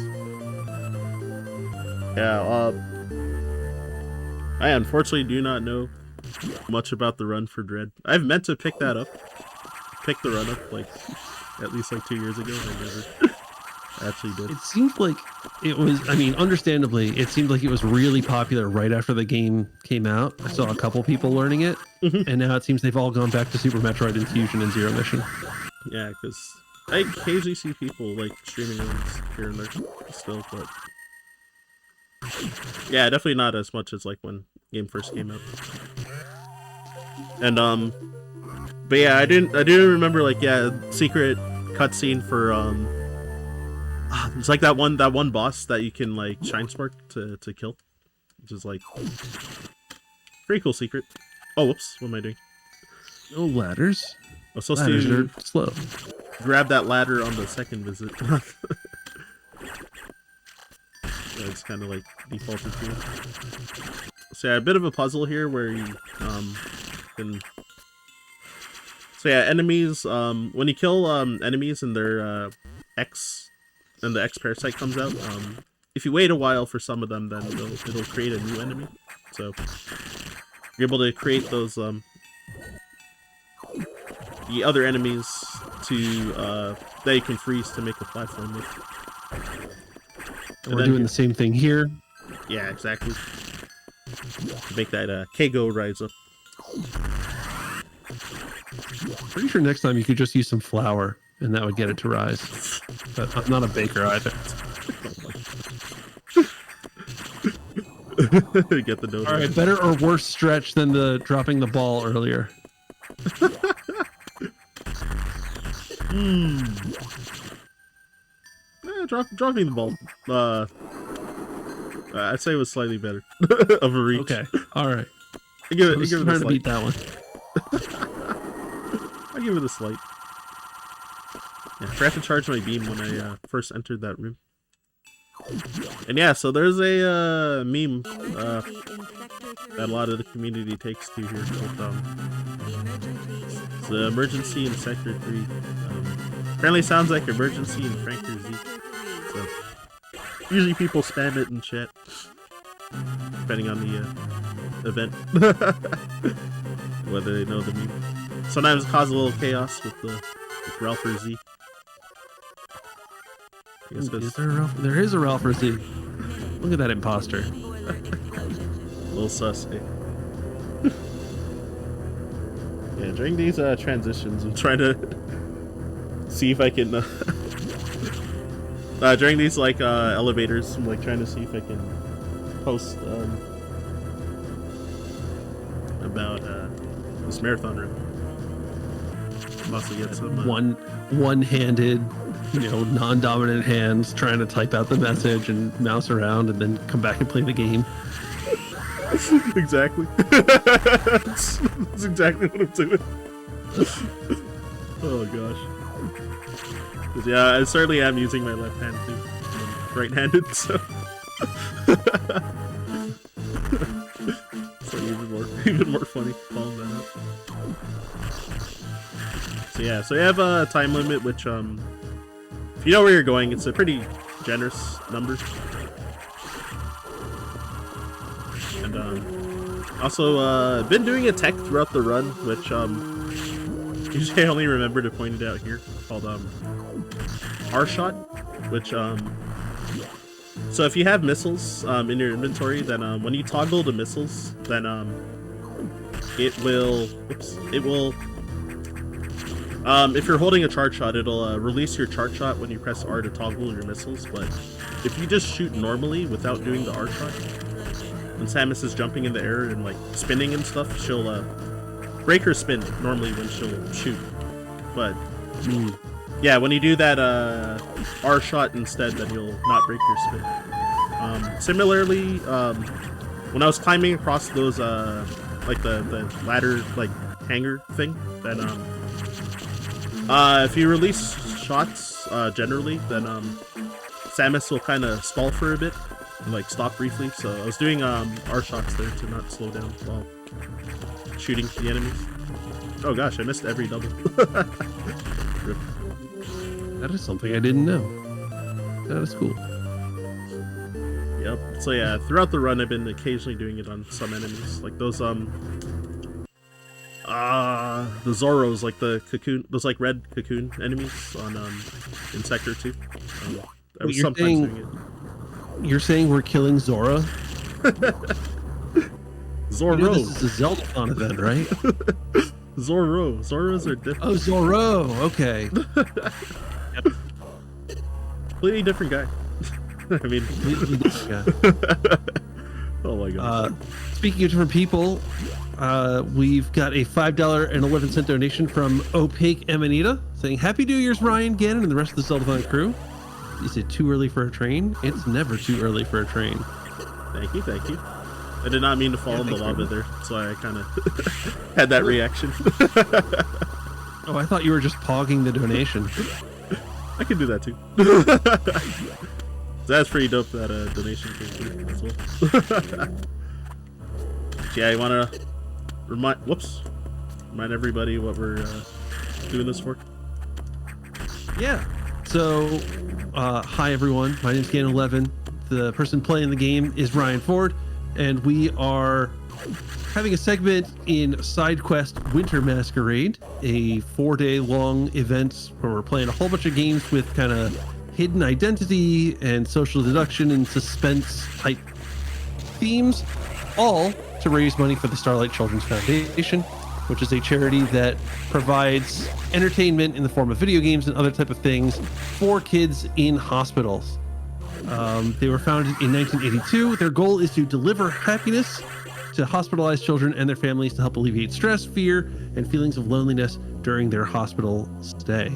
Yeah, I unfortunately do not know much about the run for Dread. I've meant to pick the run up like at least like 2 years ago, and I never actually did. It seemed like it was, I mean, understandably, it seemed like it was really popular right after the game came out. I saw a couple people learning it, and now it seems they've all gone back to Super Metroid and Fusion and Zero Mission. Yeah, because I occasionally see people like streaming runs here and there still, but yeah, definitely not as much as like when the game first came out. And but yeah, I didn't remember like secret cutscene for it's like that one boss that you can like shine spark to kill, which is like pretty cool secret. Oh, whoops! What am I doing? No ladders. I was supposed Ladders to are slow. Grab that ladder on the second visit. It's kind of like defaulted to. So yeah, a bit of a puzzle here where you can. So yeah, enemies. When you kill enemies and their X and the X parasite comes out, if you wait a while for some of them, then it'll create a new enemy. So you're able to create those the other enemies to that you can freeze to make a platform with. And we're doing the same thing here. Yeah, exactly. To make that Keigo rise up. Pretty sure next time you could just use some flour and that would get it to rise. But I'm not a baker either. Get the dough. All right, better or worse stretch than the dropping the ball earlier? Dropping the ball. I'd say it was slightly better of a reach. Okay, all right. I give it, I was give it a trying to slight. beat that one. I give it a slight. Yeah, I forgot to charge my beam when I first entered that room. And yeah, so there's a meme that a lot of the community takes to here called it's the emergency in Sector 3. Apparently sounds like emergency in Franker Z. So usually people spam it in chat, depending on the event, whether they know the meme. Sometimes it causes a little chaos with Ralph or Z. Is there a Ralph? There is a Ralph or Z. Look at that imposter. Little sus, eh? Yeah, during these transitions, I'm trying to see if I can. During these like elevators, I'm like trying to see if I can post about this marathon room. Also get some one-handed, non-dominant hands trying to type out the message and mouse around and then come back and play the game. Exactly. That's exactly what I'm doing. Oh gosh. 'Cause, yeah, I certainly am using my left hand too. I'm right-handed, so. So even more funny following that up. So yeah, so you have a time limit, which if you know where you're going, it's a pretty generous number. And also been doing a tech throughout the run, which usually I only remember to point it out here, called R-Shot, which so if you have missiles in your inventory, then when you toggle the missiles, then it will if you're holding a charge shot, it'll release your charge shot when you press R to toggle your missiles. But if you just shoot normally without doing the R shot, when Samus is jumping in the air and like spinning and stuff, she'll break her spin normally when she'll shoot. But yeah, when you do that R shot instead, then you'll not break your spin. Similarly, when I was climbing across those like the ladder like hanger thing, then if you release shots generally, then Samus will kind of stall for a bit and like stop briefly. So I was doing R shots there to not slow down while shooting the enemies. Oh gosh, I missed every double. That is something I didn't know. That is cool. Yep. So yeah, throughout the run, I've been occasionally doing it on some enemies, like those the Zoros, like the cocoon, those like red cocoon enemies on in Sector 2. I was sometimes doing it. You're saying we're killing Zora? Zoro. This is a Zeldathon event, right? Zoros are different. Oh, Zoro. Okay. Completely different guy. I mean, oh my god. Speaking of different people, we've got a $5.11 donation from Opaque Amanita saying, "Happy New Year's, Ryan, Gannon, and the rest of the Zeldathon crew. Is it too early for a train? It's never too early for a train." Thank you. I did not mean to fall in the lava there, so I kind of had that reaction. Oh, I thought you were just pogging the donation. I can do that too. That's pretty dope, that donation came through as well. Yeah, you want to remind everybody what we're doing this for? Yeah. So, hi everyone. My name's Gannon11. The person playing the game is Ryan Ford, and we are having a segment in Side Quest Winter Masquerade, a 4-day long event where we're playing a whole bunch of games with kind of hidden identity and social deduction and suspense type themes, all to raise money for the Starlight Children's Foundation. which is a charity that provides entertainment in the form of video games and other type of things for kids in hospitals. They were founded in 1982. Their goal is to deliver happiness to hospitalized children and their families to help alleviate stress, fear, and feelings of loneliness during their hospital stay.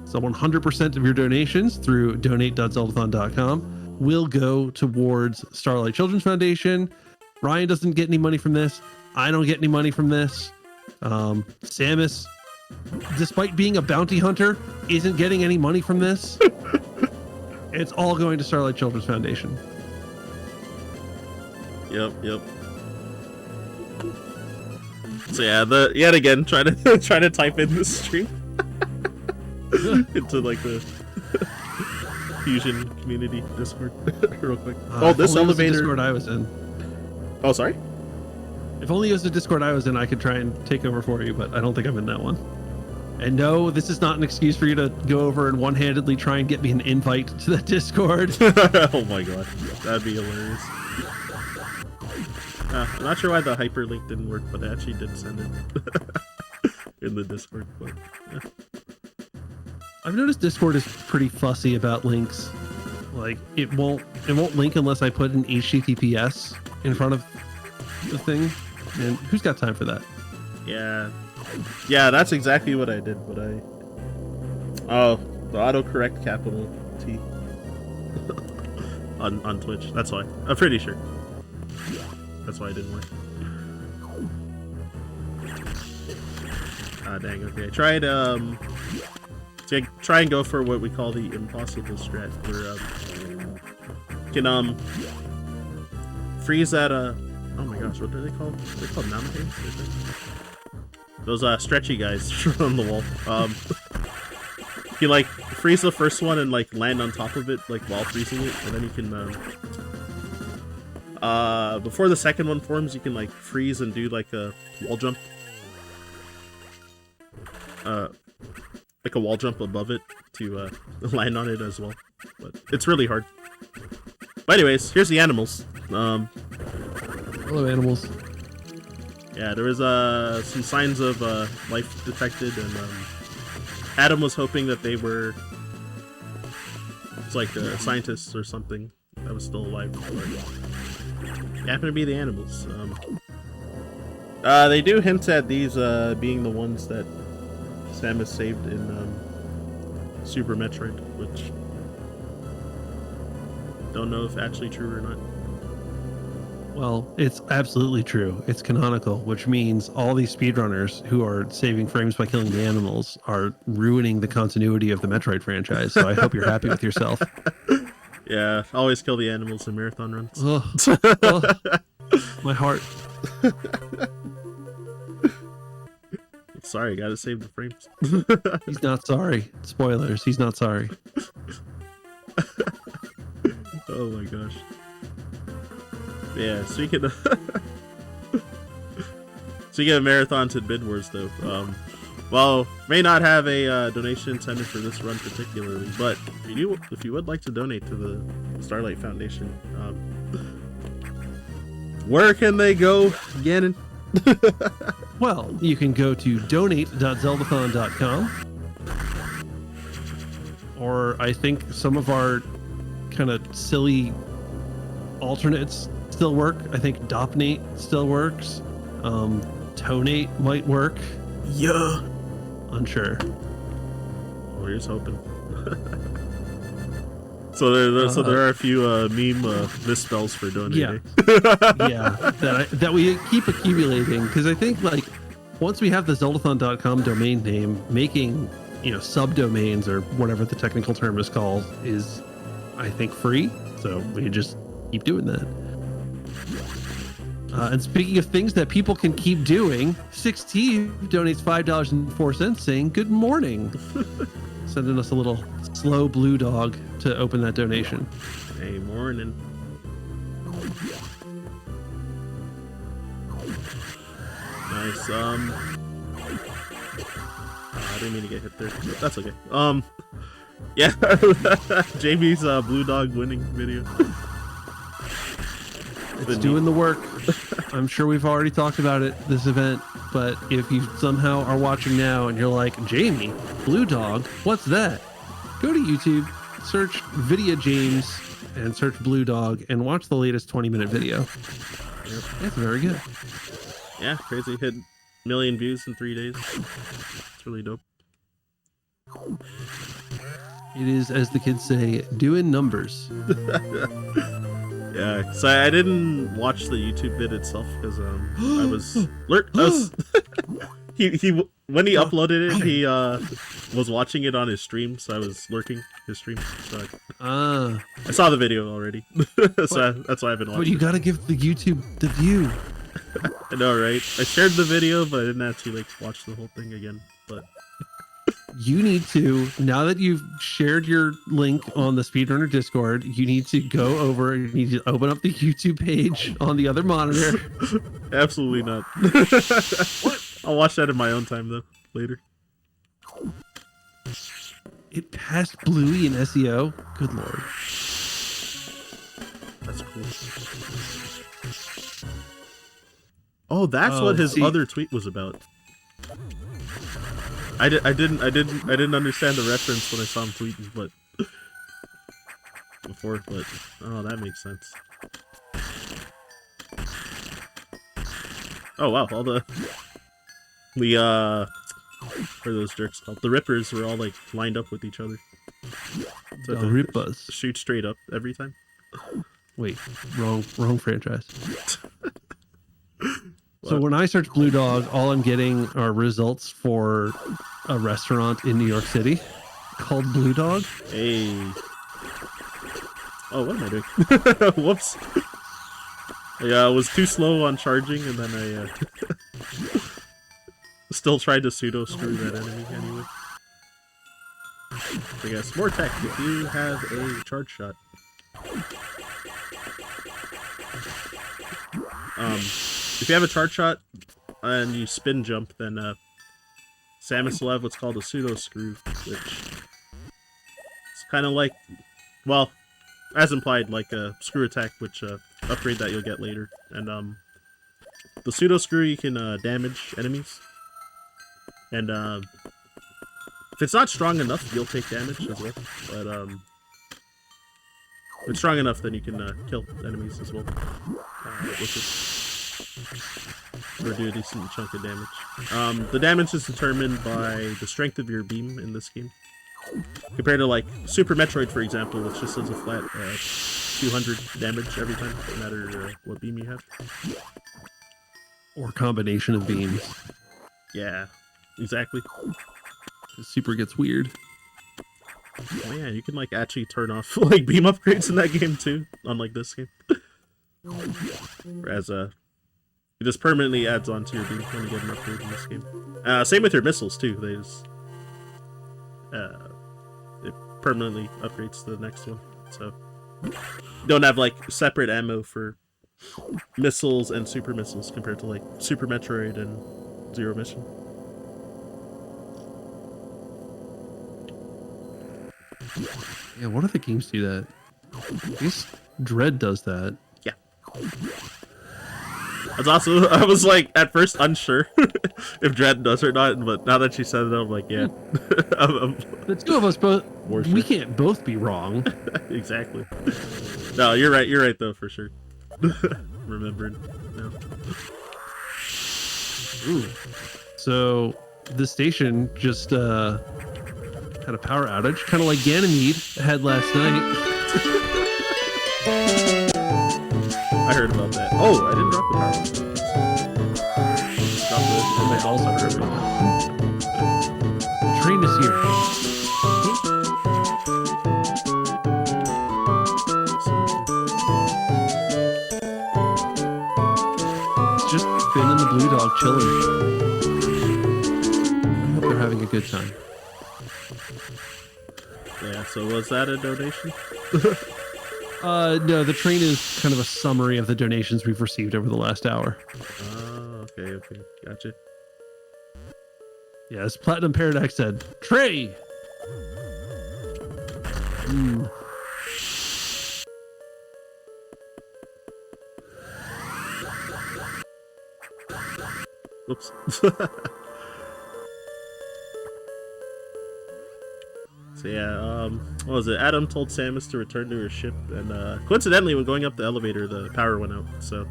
So 100% of your donations through donate.zeldathon.com will go towards Starlight Children's Foundation. Ryan doesn't get any money from this. I don't get any money from this. Samus, despite being a bounty hunter, isn't getting any money from this. It's all going to Starlight Children's Foundation. Yep. So yeah, yet again, try to type in the stream into like the Fusion community Discord real quick. This elevator. Discord I was in. Oh, sorry. If only it was the Discord I was in, I could try and take over for you, but I don't think I'm in that one. And no, this is not an excuse for you to go over and one-handedly try and get me an invite to the Discord. Oh my god, that'd be hilarious. I'm not sure why the hyperlink didn't work, but I actually did send it in the Discord. But yeah. I've noticed Discord is pretty fussy about links. Like it won't link unless I put an HTTPS in front of the thing. And who's got time for that? Yeah, that's exactly what I did. But the autocorrect capital T on Twitch. That's why. I'm pretty sure. That's why it didn't work. Ah, dang. Okay, I tried. So I try and go for what we call the impossible strat, where you can freeze that. Oh my gosh, what are they called? They're called mountains. Those stretchy guys on the wall. You like freeze the first one and like land on top of it, like while freezing it, and then you can before the second one forms, you can like freeze and do like a wall jump. Like a wall jump above it to land on it as well. But it's really hard. But anyways, here's the animals. Hello, animals. Yeah, there was some signs of life detected, and Adam was hoping that they were like scientists or something that was still alive. But they happen to be the animals. They do hint at these being the ones that Samus saved in Super Metroid, which don't know if actually true or not. Well, it's absolutely true. It's canonical, which means all these speedrunners who are saving frames by killing the animals are ruining the continuity of the Metroid franchise. So I hope you're happy with yourself. Yeah, always kill the animals in marathon runs. Oh, my heart. Sorry, gotta save the frames. He's not sorry. Spoilers, he's not sorry. Oh my gosh. Yeah, speaking of marathons and bid wars, though, well, may not have a donation intended for this run particularly, but if you would like to donate to the Starlight Foundation, where can they go, Gannon? Well, you can go to donate.zeldathon.com, or I think some of our kind of silly alternates still work. I think Dopnate still works. Tonate might work. Yeah. Unsure. We're just hoping. So there are a few meme misspells for donating. Yeah, that we keep accumulating, because I think like once we have the Zeldathon.com domain name, making subdomains or whatever the technical term is called is, I think, free. So we can just keep doing that. And speaking of things that people can keep doing, 6T donates $5.04 saying good morning. Sending us a little slow blue dog to open that donation. Hey, morning. Nice. I didn't mean to get hit there. That's okay. Yeah, Jamie's blue dog winning video. It's doing the work. I'm sure we've already talked about it, this event, but if you somehow are watching now and you're like, Jamie, Blue Dog, what's that? Go to YouTube, search Video James, and search Blue Dog, and watch the latest 20-minute video. Yep. It's very good. Yeah, crazy. Hit 1 million views in 3 days. It's really dope. It is, as the kids say, doing numbers. Yeah, so I didn't watch the YouTube vid itself because I was he when he uploaded it, he was watching it on his stream, so I was lurking his stream. So I saw the video already, so that's why I've been watching. But you gotta give the YouTube the view. I know, right? I shared the video, but I didn't actually like watch the whole thing again. But you need to, now that you've shared your link on the Speedrunner Discord, you need to go over and you need to open up the YouTube page on the other monitor. Absolutely not. What? I'll watch that in my own time though, later. It passed Bluey in SEO. Good lord. That's cool. Oh, that's what his other tweet was about. I didn't understand the reference when I saw him tweeting, but before, but oh, that makes sense. Oh wow, all the what are those jerks called? The Rippers were all like lined up with each other. So The Rippers. Shoot straight up every time. Wait, wrong franchise. So when I search Blue Dog, all I'm getting are results for a restaurant in New York City called Blue Dog. Hey. Oh, what am I doing? Whoops. Yeah, I was too slow on charging, and then I still tried to pseudo screw that enemy anyway. I guess more tech if you have a charge shot. If you have a charge shot and you spin jump, then Samus will have what's called a pseudo screw, which is kind of like, well, as implied, like a screw attack, which upgrade that you'll get later. And the pseudo screw, you can damage enemies, and if it's not strong enough, you'll take damage as well. But if it's strong enough, then you can kill enemies as well with it. Or do a decent chunk of damage. The damage is determined by the strength of your beam in this game. Compared to like Super Metroid, for example, which just does a flat 200 damage every time, no matter what beam you have. Or combination of beams. Yeah, exactly. Super gets weird. Oh yeah, you can like actually turn off like beam upgrades in that game too, unlike this game. Whereas it just permanently adds on to your beam when you get an upgrade in this game. Same with your missiles too. They just it permanently upgrades to the next one. So you don't have like separate ammo for missiles and super missiles compared to like Super Metroid and Zero Mission. Yeah, what other games do that? I guess Dread does that. Yeah. That's also, I was like at first unsure if Dread does or not, but now that you said it, I'm like, yeah. The two of us both, sure. We can't both be wrong. Exactly. No, you're right though, for sure. Remembered. No. Ooh. So the station just had a power outage, kind of like Ganymede had last night. I heard about that. Oh, I didn't drop the power. And I also heard about that. The train is here. It's just Finn and the Blue Dog chilling. I hope they're having a good time. Yeah, so was that a donation? No, the train is kind of a summary of the donations we've received over the last hour. Oh, okay, gotcha. Yeah, as Platinum Paradox said, Trey! Oops. So yeah, what was it? Adam told Samus to return to her ship, and coincidentally, when going up the elevator, the power went out. So,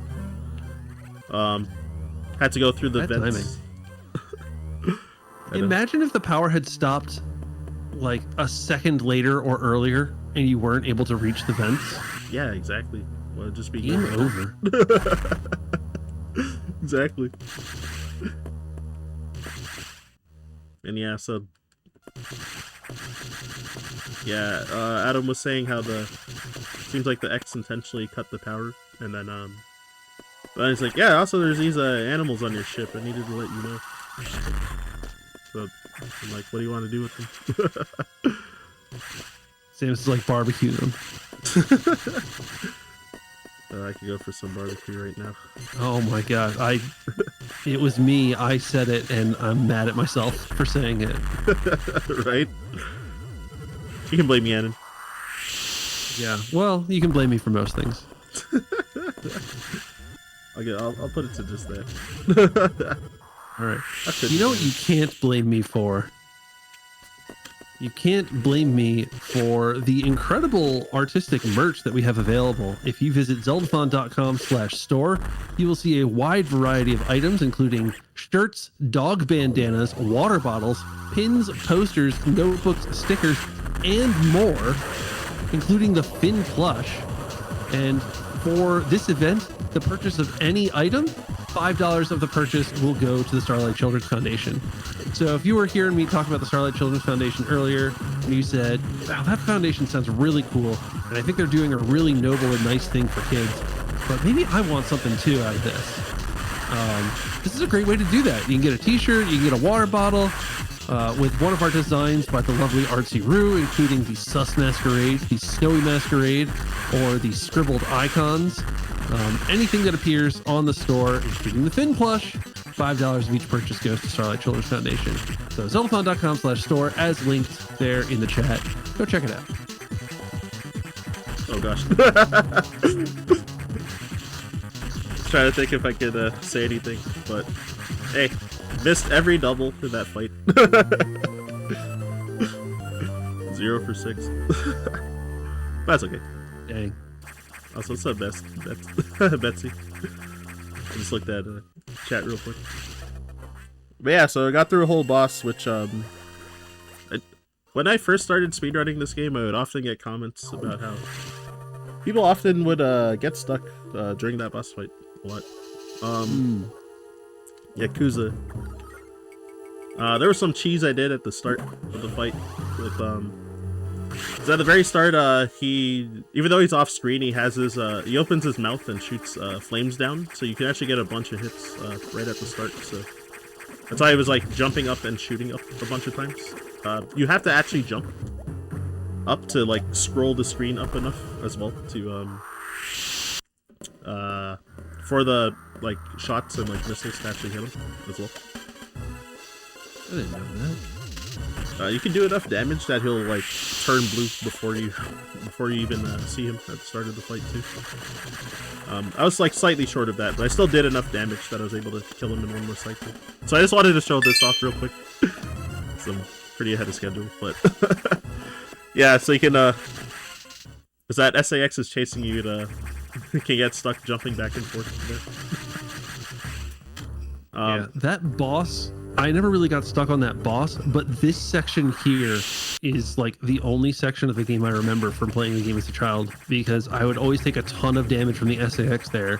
had to go through the Bad vents. Imagine if the power had stopped like a second later or earlier, and you weren't able to reach the vents. Yeah, exactly. Well, it'd just be game over. Exactly. And yeah, so yeah, Adam was saying how seems like the X intentionally cut the power, and then but he's like, yeah, also there's these animals on your ship. I needed to let you know. So I'm like, what do you want to do with them? Samus is like, barbecue them. I could go for some barbecue right now. Oh my god, it was me. I said it, and I'm mad at myself for saying it. Right? You can blame me, Annan. Yeah. Well, you can blame me for most things. Okay, I'll put it to just that. All right. You know what you can't blame me for? You can't blame me for the incredible artistic merch that we have available. If you visit zeldathon.com/store, you will see a wide variety of items, including shirts, dog bandanas, water bottles, pins, posters, notebooks, stickers, and more, including the Finn plush. And for this event, the purchase of any item, $5 of the purchase will go to the Starlight Children's Foundation. So if you were hearing me talk about the Starlight Children's Foundation earlier, and you said, wow, that foundation sounds really cool, and I think they're doing a really noble and nice thing for kids, but maybe I want something too out of this. This is a great way to do that. You can get a t-shirt, you can get a water bottle, with one of our designs by the lovely Artsy Roo, including the Sus Masquerade, the Snowy Masquerade, or the scribbled icons. Anything that appears on the store, including the Finn plush, $5 of each purchase goes to Starlight Children's Foundation. So zeldathon.com/store, as linked there in the chat. Go check it out. Oh gosh. Trying to think if I could say anything, but hey, missed every double in that fight. 0 for 6. That's okay. Dang. Also, what's up, Betsy? I just looked at chat real quick. But yeah, so I got through a whole boss, which when I first started speedrunning this game, I would often get comments about how people often would get stuck during that boss fight a lot. Yakuza. There was some cheese I did at the start of the fight with so at the very start, even though he's off screen, he has his he opens his mouth and shoots flames down, so you can actually get a bunch of hits right at the start. So that's why he was like jumping up and shooting up a bunch of times. You have to actually jump up to like scroll the screen up enough as well to for the like shots and like missiles to actually hit him as well. I didn't know that. You can do enough damage that he'll like turn blue before you even see him at the start of the fight too. I was like slightly short of that, but I still did enough damage that I was able to kill him in one more cycle. So I just wanted to show this off real quick. So I'm pretty ahead of schedule, but yeah. So you can is that SAX is chasing you to can get stuck jumping back and forth there. Yeah, that boss, I never really got stuck on that boss, but this section here is like the only section of the game I remember from playing the game as a child, because I would always take a ton of damage from the SAX there,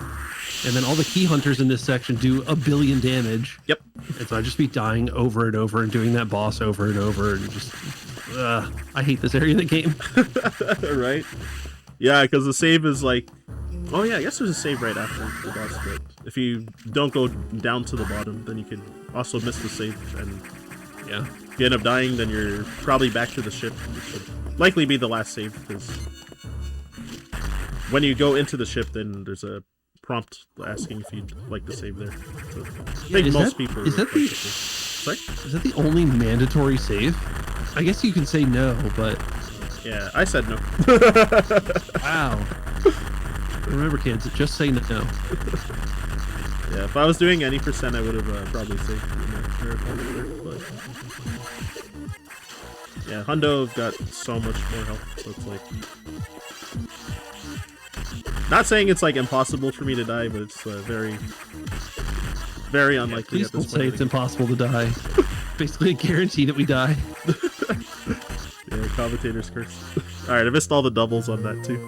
and then all the key hunters in this section do a billion damage. Yep. And so I'd just be dying over and over and doing that boss over and over, and just I hate this area of the game. Right? Yeah, because the save is like, oh yeah, I guess there's a save right after the boss, but if you don't go down to the bottom, then you can also miss the save, and yeah, if you end up dying, then you're probably back to the ship, which should likely be the last save, because when you go into the ship, then there's a prompt asking if you'd like to save there. So I think most people is that the only mandatory save? I guess you can say no, but yeah, I said no. Wow. Remember, kids, just say no. Yeah, if I was doing any percent, I would have probably saved my marathon there, but yeah, Hundo got so much more health, so it's like not saying it's like impossible for me to die, but it's very unlikely. Please at this don't say point. it's impossible to die. Basically a guarantee that we die. Yeah, commentator's curse. Alright, I missed all the doubles on that too.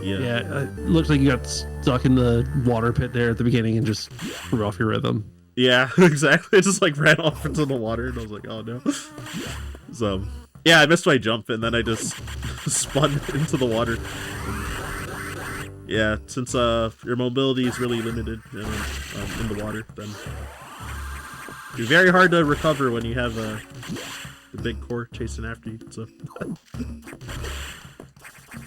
Yeah. Yeah, it looks like you got stuck in the water pit there at the beginning and just threw off your rhythm. Yeah, exactly. I just like ran off into the water and I was like, oh no. So, yeah, I missed my jump and then I just spun into the water. Yeah, since your mobility is really limited in the water, then it's very hard to recover when you have the big core chasing after you. So,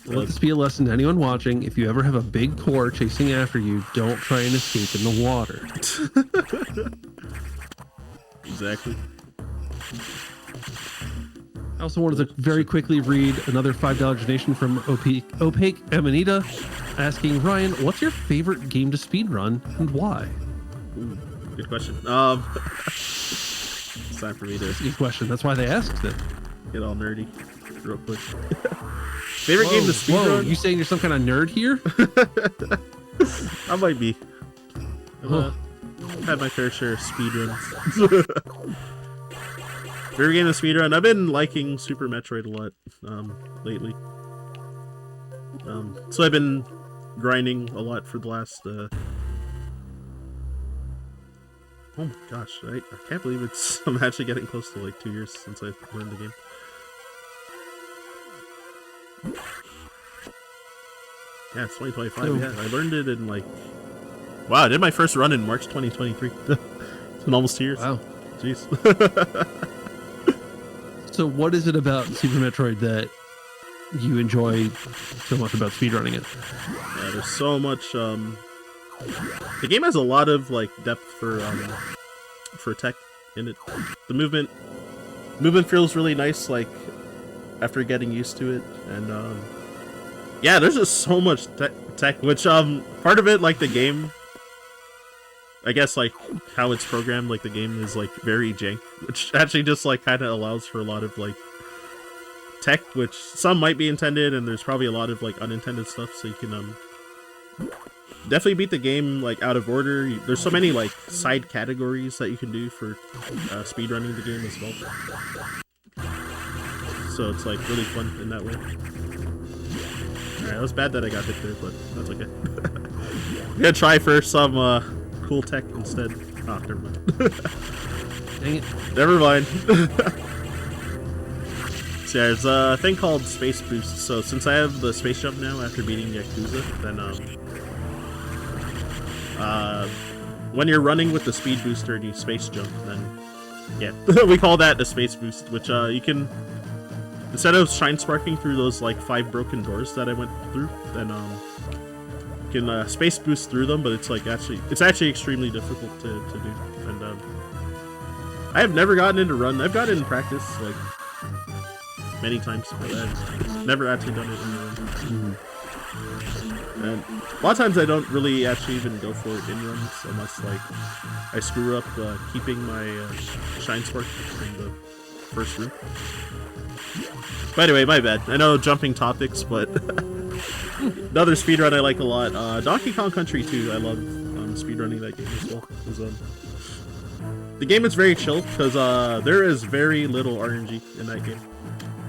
let this be a lesson to anyone watching. If you ever have a big core chasing after you, don't try and escape in the water. Exactly. I also wanted to very quickly read another $5 donation from Opaque Amanita, asking Ryan, what's your favorite game to speedrun and why? Ooh, good question. It's time for me to. That's a good question. That's why they asked it. Get all nerdy real quick. Favorite game to Whoa, speedrun? you saying you're some kind of nerd here? I might be. I've had my fair share of speedruns. Favorite game to speedrun? I've been liking Super Metroid a lot lately. So I've been grinding a lot for the last oh my gosh, I can't believe I'm actually getting close to like 2 years since I learned the game. Yeah, it's 2025. Yeah, I learned it in like, wow, I did my first run in March 2023. It's been almost 2 years. Wow. Jeez. So what is it about Super Metroid that you enjoy so much about speedrunning it? Yeah, there's so much the game has a lot of like depth for tech in it. The movement feels really nice like after getting used to it, and yeah, there's just so much tech, which part of it, like the game, I guess like how it's programmed, like the game is like very jank, which actually just like kind of allows for a lot of like tech, which some might be intended, and there's probably a lot of like unintended stuff, so you can definitely beat the game like out of order. There's so many like side categories that you can do for speedrunning the game as well, so it's like really fun in that way. Alright, it was bad that I got hit there, but that's okay. I'm gonna try for some cool tech instead. Ah, never mind. Dang it. Never mind. So yeah, there's a thing called Space Boost. So since I have the space jump now after beating Yakuza, then when you're running with the speed booster and you space jump, then yeah, we call that the Space Boost, which you can, instead of shine sparking through those like 5 broken doors that I went through, then you can space boost through them, but it's like actually extremely difficult to do. And I have never gotten into run. I've gotten in practice like many times, but I've never actually done it in the run. And a lot of times I don't really actually even go for it in runs unless like I screw up keeping my shine spark in the first room. But anyway, my bad. I know jumping topics, but another speedrun I like a lot. Donkey Kong Country 2, I love speedrunning that game as well. The game is very chill because there is very little RNG in that game,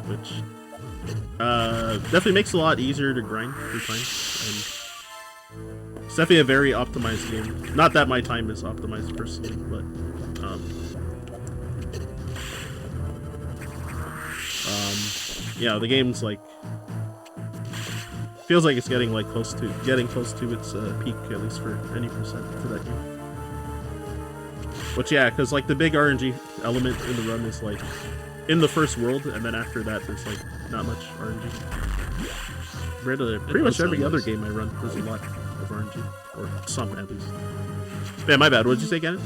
which definitely makes it a lot easier to grind through time. And it's definitely a very optimized game. Not that my time is optimized personally, but yeah, the game's like feels like it's getting close to its peak, at least for any percent to that game. Which yeah, because like the big RNG element in the run is like in the first world, and then after that there's like not much RNG. Pretty much every other game I run, there's a lot of RNG, or some at least. Yeah, my bad. What did you say, Gannon?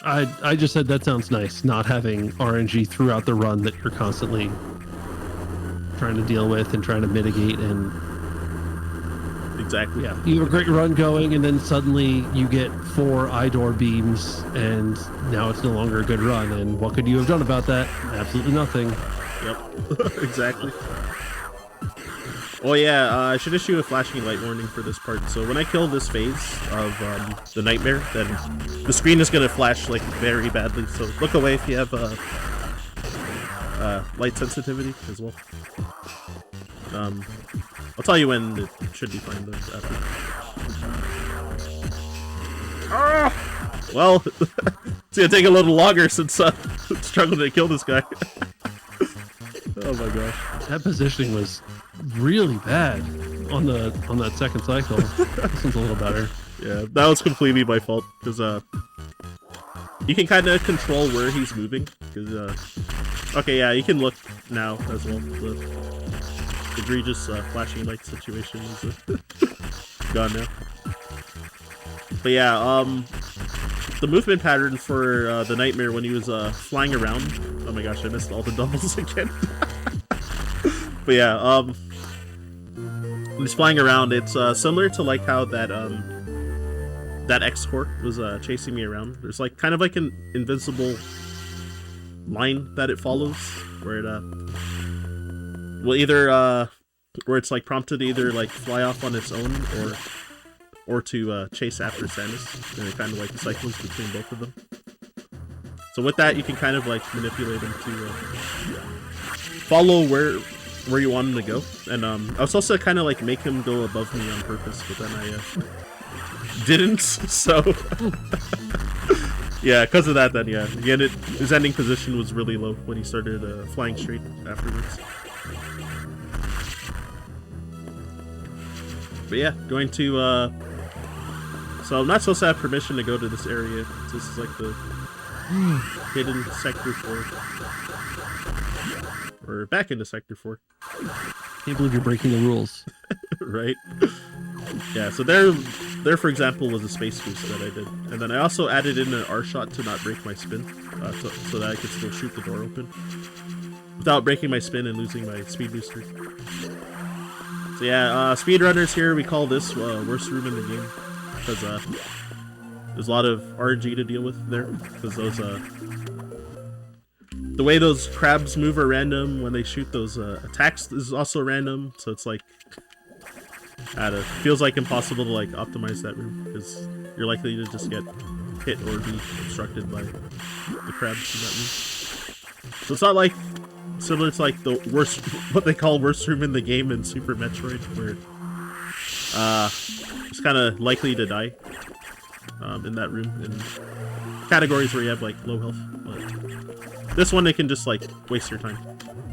I just said that sounds nice, not having RNG throughout the run that you're constantly trying to deal with and trying to mitigate and Exactly. Yeah, you have a great run going, and then suddenly you get 4 eye door beams, and now it's no longer a good run. And what could you have done about that? Absolutely nothing. Yep. Exactly. Oh yeah, I should issue a flashing light warning for this part. So when I kill this phase of the nightmare, then the screen is gonna flash like very badly. So look away if you have light sensitivity as well. I'll tell you when it should be fine though. After. Ah! Well, it's gonna take a little longer since struggling to kill this guy. Oh my gosh. That positioning was really bad on that second cycle. This one's a little better. Yeah, that was completely my fault because you can kind of control where he's moving. Because okay, yeah, you can look now as well. The egregious flashing light situation is gone now. But yeah, the movement pattern for the nightmare when he was flying around. Oh my gosh, I missed all the doubles again. But yeah, when he's flying around, it's similar to like how that that X-Corp was chasing me around. There's like kind of like an invincible line that it follows, where it will either where it's like prompted to either like fly off on its own or to chase after Samus, and it kind of like cycles between both of them. So with that, you can kind of like manipulate him to follow where you want him to go. And I was also kind of like make him go above me on purpose, but then I didn't. So yeah, because of that, then yeah, again, his ending position was really low when he started flying straight afterwards. But yeah, going to so I'm not supposed to have permission to go to this area. This is like the hidden Sector 4. Or back into Sector 4. Can't believe you're breaking the rules. Right? Yeah, so there for example was a space boost that I did. And then I also added in an R shot to not break my spin. So that I could still shoot the door open without breaking my spin and losing my speed booster. So yeah, speedrunners here, we call this worst room in the game. Because there's a lot of RNG to deal with there. Because those the way those crabs move are random. When they shoot those attacks is also random. So it's like it feels like impossible to like optimize that room, because you're likely to just get hit or be obstructed by the crabs in that room. So it's not like similar to like the worst, what they call worst room in the game in Super Metroid, where it's kind of likely to die in that room in categories where you have like low health. But this one, it can just like waste your time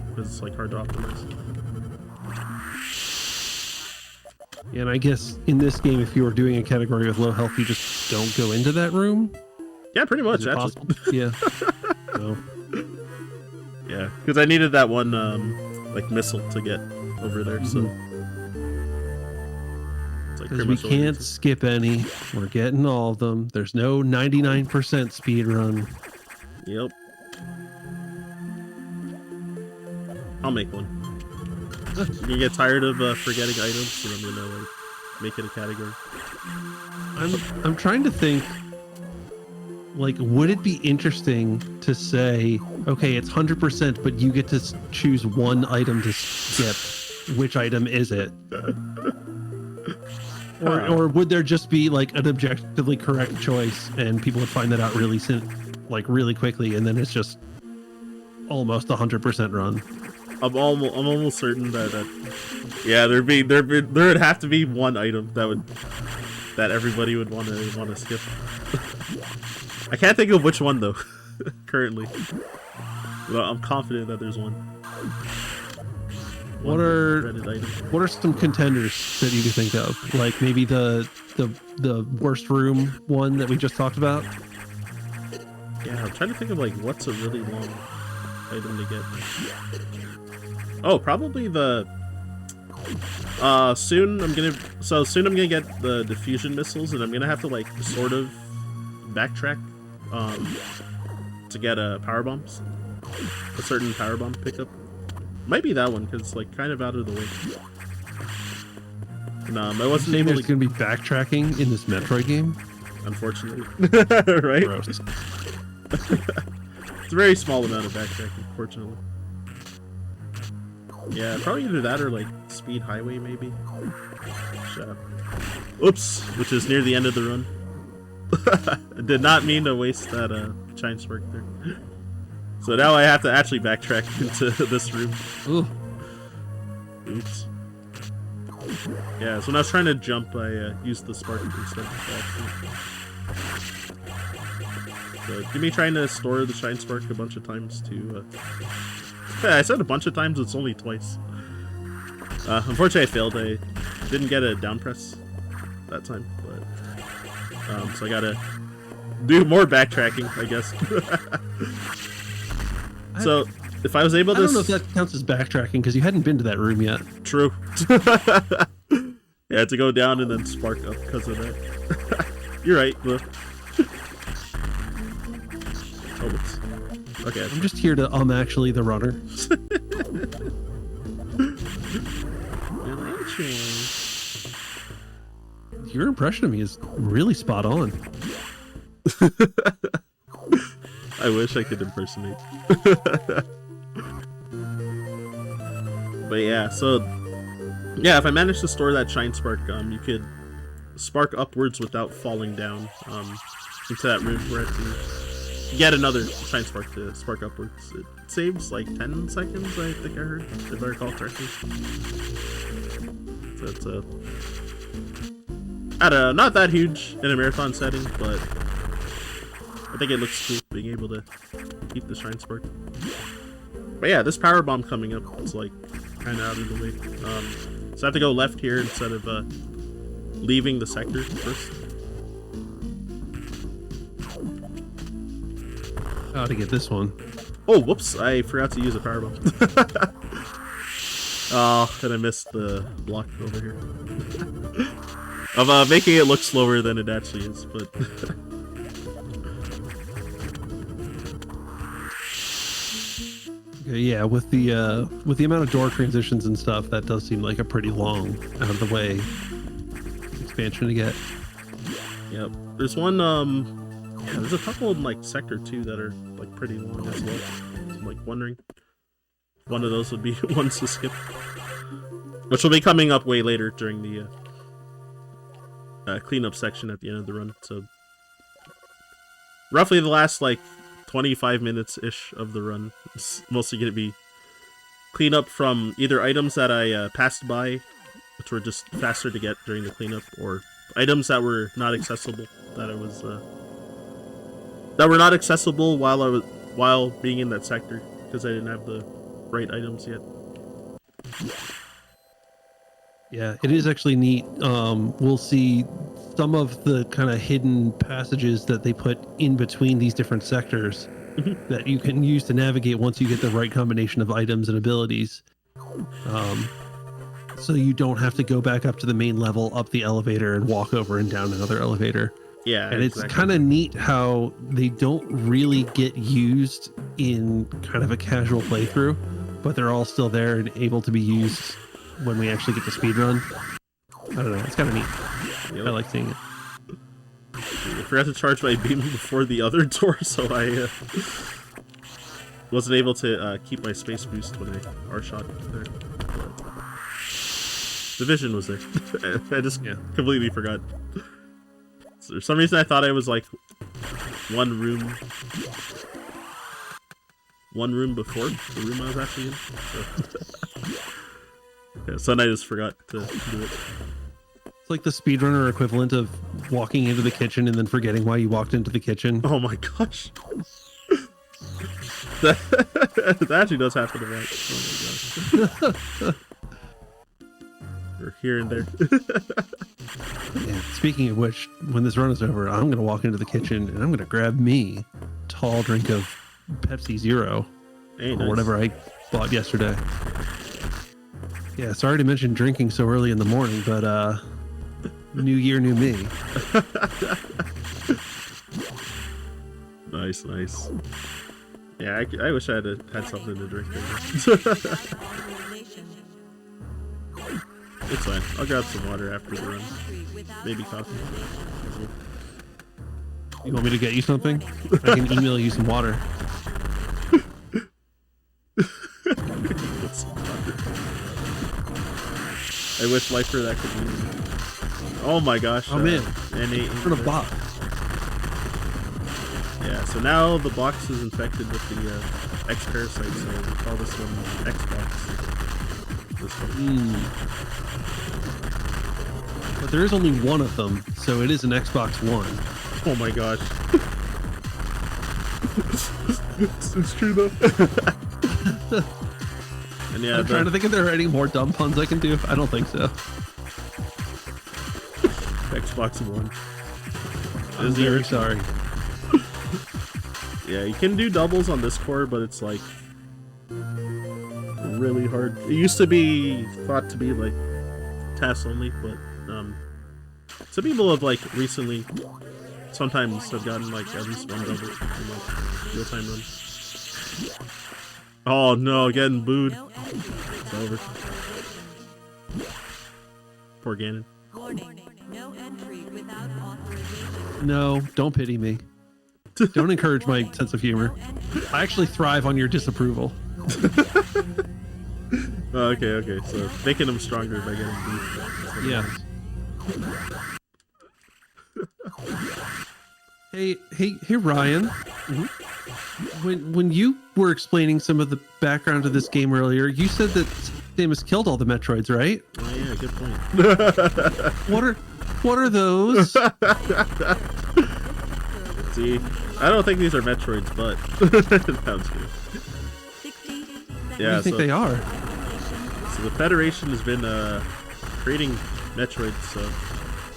because it's like hard to optimize. Yeah, and I guess in this game, if you were doing a category with low health, you just don't go into that room. Yeah, pretty much actually. Yeah. So. Yeah, because I needed that one like missile to get over there. So it's like because we can't skip any. We're getting all of them. There's no 99% speed run. Yep. I'll make one. You can get tired of forgetting items, so I'm gonna like make it a category. I'm trying to think. Like, would it be interesting to say, okay, it's 100%, but you get to choose one item to skip? Which item is it? Or would there just be like an objectively correct choice, and people would find that out really really quickly, and then it's just almost 100% run? I'm almost certain yeah, there would have to be one item that everybody would want to skip. I can't think of which one though, currently. But I'm confident that there's one. What are some contenders that you can think of? Like maybe the worst room one that we just talked about? Yeah, I'm trying to think of like what's a really long item to get. Oh, probably the soon I'm gonna get the diffusion missiles, and I'm gonna have to like sort of backtrack to get power bombs, a certain power bomb pickup. Might be that one because it's like kind of out of the way. And I wasn't saying able there's to. going to be backtracking in this Metroid game. Unfortunately, right? Gross. It's a very small amount of backtracking, fortunately. Yeah, probably either that or like Speed Highway, maybe. Oops, which is near the end of the run. I did not mean to waste that shine spark there. So now I have to actually backtrack into this room. Ooh. Oops. Yeah, so when I was trying to jump, I used the spark instead. So give me trying to store the shine spark a bunch of times too. Yeah, I said a bunch of times, it's only twice. Unfortunately, I failed. I didn't get a down press that time, but so I gotta do more backtracking, I guess. So if I was able to, I don't know if that counts as backtracking because you hadn't been to that room yet. True. Yeah, to go down and then spark up because of that. You're right, Blue. Oh, whoops. Okay. I'm just here to actually the runner. Your impression of me is really spot on. I wish I could impersonate. But yeah, so yeah, if I manage to store that shine spark, you could spark upwards without falling down into that room where I have to get another shine spark to spark upwards. It saves like 10 seconds, I think I heard, if I recall correctly. So it's I don't know, not that huge in a marathon setting, but I think it looks cool being able to keep the shine spark. But yeah, this power bomb coming up is like kind of out of the way. So I have to go left here instead of leaving the sector first. How to get this one? Oh, whoops! I forgot to use a power bomb. Oh, and I missed the block over here. Of making it look slower than it actually is, but. Yeah, with the amount of door transitions and stuff, that does seem like a pretty long out of the way expansion to get. Yep. There's one yeah, there's a couple in like sector 2 that are like pretty long as well. So I'm like wondering if one of those would be ones to skip. Which will be coming up way later during the cleanup section at the end of the run. So roughly the last like 25 minutes-ish of the run. It's mostly going to be cleanup from either items that I passed by, which were just faster to get during the cleanup, or items that were not accessible, that I was that were not accessible while being in that sector because I didn't have the right items yet. Yeah, it is actually neat. We'll see some of the kind of hidden passages that they put in between these different sectors that you can use to navigate once you get the right combination of items and abilities. So you don't have to go back up to the main level, up the elevator, and walk over and down another elevator. Yeah, and exactly. It's kind of neat how they don't really get used in kind of a casual playthrough, but they're all still there and able to be used when we actually get to speedrun. I don't know, it's kind of neat. Yep. I like seeing it. I forgot to charge my beam before the other door, so I wasn't able to keep my space boost when I R-shot there. But the vision was there. I just completely forgot. So for some reason I thought I was like one room before the room I was actually in. So, yeah, so I just forgot to do it. It's like the speedrunner equivalent of walking into the kitchen and then forgetting why you walked into the kitchen. Oh my gosh. That actually does happen a lot. Oh my gosh. Or here and there. Yeah, speaking of which, when this run is over, I'm going to walk into the kitchen and I'm going to grab me a tall drink of Pepsi Zero. Hey, or nice. whatever I bought yesterday. Yeah, sorry to mention drinking so early in the morning, but new year, new me. Nice. Yeah, I wish I had something to drink. It's fine. I'll grab some water after the run. Maybe coffee. You want me to get you something? I can email you some water. I wish life for that could be easy. Oh my gosh. Oh man. For the box. Yeah, so now the box is infected with the X parasite, so we call this one Xbox. This one. But there is only one of them, so it is an Xbox One. Oh my gosh. it's true though. And yeah, I'm trying to think if there are any more dumb puns I can do. I don't think so. Xbox One. I'm very sorry. Yeah, you can do doubles on this core, but it's like really hard. It used to be thought to be like tasks only, but some people have like recently sometimes have gotten like at least one double in like real time runs. Oh no, getting booed. It's over. Poor Ganon. No, don't pity me. Don't encourage my sense of humor. I actually thrive on your disapproval. Okay. So making them stronger by getting booed. Yeah. Hey, Ryan. When you were explaining some of the background of this game earlier, you said that Samus killed all the Metroids, right? Oh yeah, good point. What are those? See, I don't think these are Metroids, but no, I'm just kidding. What do you think they are? So the Federation has been creating Metroids. So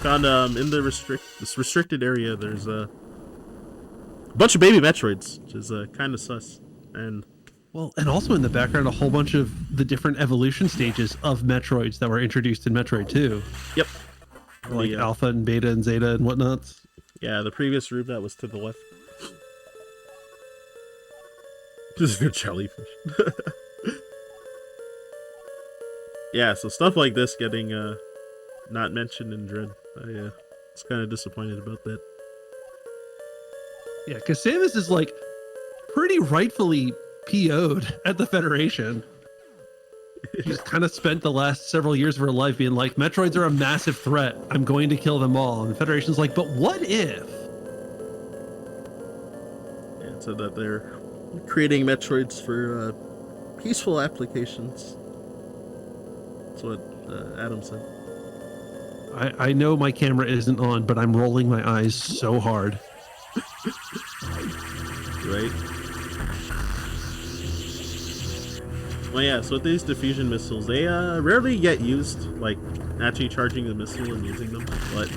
found in the restricted area, there's a bunch of baby Metroids, which is kind of sus. And also in the background, a whole bunch of the different evolution stages of Metroids that were introduced in Metroid 2. Yep. Like Alpha and Beta and Zeta and whatnot. Yeah, the previous room that was to the left. Just a jellyfish. Yeah, so stuff like this getting not mentioned in Dread. I was kind of disappointed about that. Yeah, because Samus is like pretty rightfully PO'd at the Federation. She's kind of spent the last several years of her life being like, Metroids are a massive threat. I'm going to kill them all. And the Federation's like, but what if? Yeah, so that they're creating Metroids for peaceful applications. That's what Adam said. I know my camera isn't on, but I'm rolling my eyes so hard. Right? Well, yeah, so with these diffusion missiles, they rarely get used, like actually charging the missile and using them, but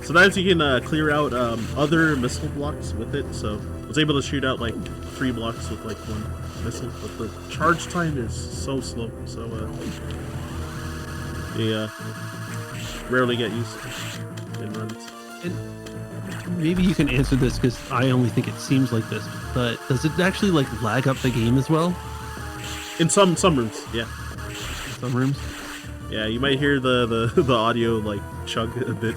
sometimes you can clear out other missile blocks with it, so I was able to shoot out like 3 blocks with like 1 missile, but the charge time is so slow, so they rarely get used in runs. And maybe you can answer this because I only think it seems like this, but does it actually like lag up the game as well? In some rooms, yeah. Some rooms? Yeah, you might hear the audio like chug a bit.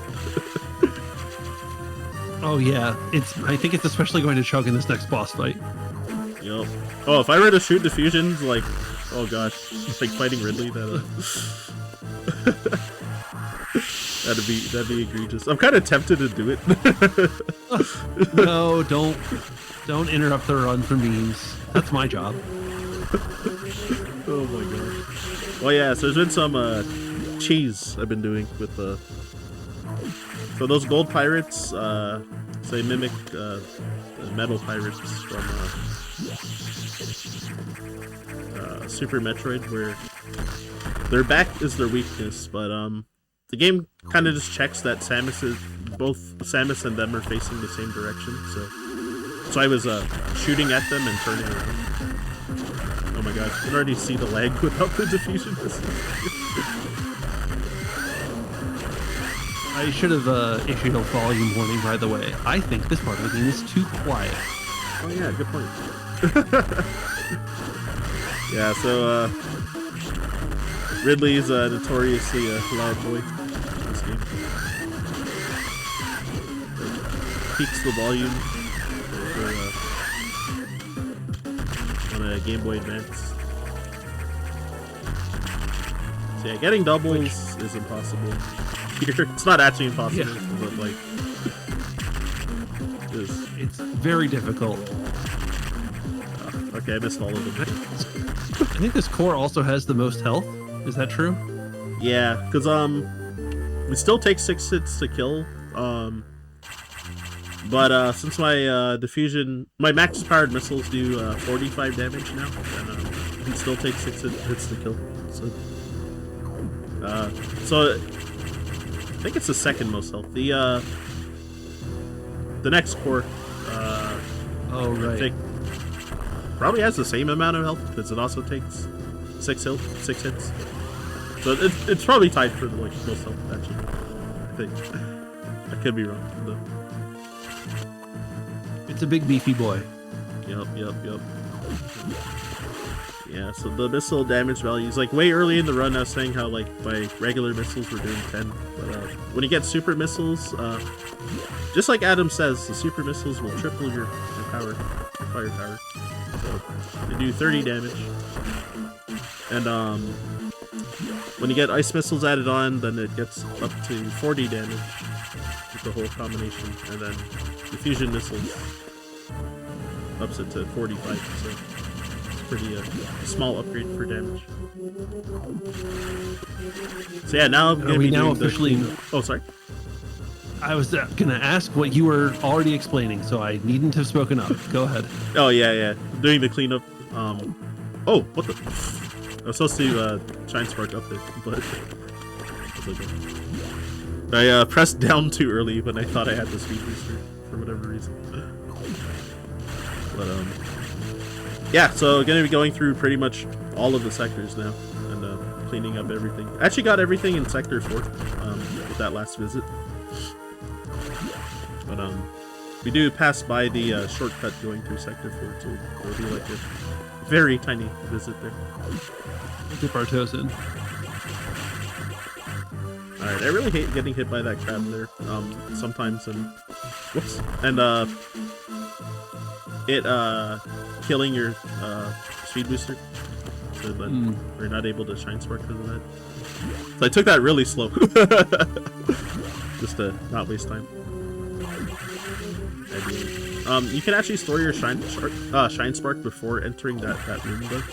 Oh yeah, I think it's especially going to chug in this next boss fight. Yep. Oh, if I were to shoot diffusions, like, oh gosh, it's like fighting Ridley. That'd be egregious. I'm kind of tempted to do it. No, don't interrupt the run for memes. That's my job. Oh my god. Well, yeah, so there's been some cheese I've been doing with so those gold pirates, so they mimic the metal pirates from Super Metroid, where their back is their weakness, but the game kind of just checks that both Samus and them are facing the same direction, so I was shooting at them and turning around. Oh my gosh, you can already see the lag without the diffusion. I should have issued a volume warning right away. I think this part of the game is too quiet. Oh yeah, good point. Yeah, so Ridley's notoriously a loud boy in this game. Peaks the volume for, on a Game Boy Advance. So yeah, getting doubles is impossible. It's not actually impossible, but like it's very difficult. Okay, I missed all of them. I think this core also has the most health. Is that true? Yeah, because we still take 6 hits to kill. But since my diffusion, my max powered missiles do 45 damage now, and you can still take 6 hits to kill. So I think it's the second most health. The next core. Oh right. I think probably has the same amount of health because it also takes 6 hits. So it's probably tied for the like most health actually. I think I could be wrong though. It's a big beefy boy. Yep. Yeah, so the missile damage values, like way early in the run I was saying how like my regular missiles were doing 10, but when you get super missiles, just like Adam says, the super missiles will triple your power, your firepower. So they do 30 damage. And when you get ice missiles added on, then it gets up to 40 damage with the whole combination, and then the fusion missiles ups it to 45, so it's pretty small upgrade for damage. So yeah, now I'm gonna be doing officially. Oh, sorry. I was gonna ask what you were already explaining, so I needn't have spoken up. Go ahead. Oh yeah. Doing the cleanup. Oh, what the? I was supposed to shine spark up there, but it's okay. I pressed down too early when I thought I had the speed booster for whatever reason. But yeah, so gonna be going through pretty much all of the sectors now and cleaning up everything. I actually got everything in Sector 4 with that last visit. But we do pass by the shortcut going through Sector 4 too. There'll be like a very tiny visit there. Dip our toes in. Alright, I really hate getting hit by that crab there sometimes, and whoops, and it killing your speed booster, so then we're not able to shine spark because of that. So I took that really slow just to not waste time. You can actually store your shine spark before entering that room though.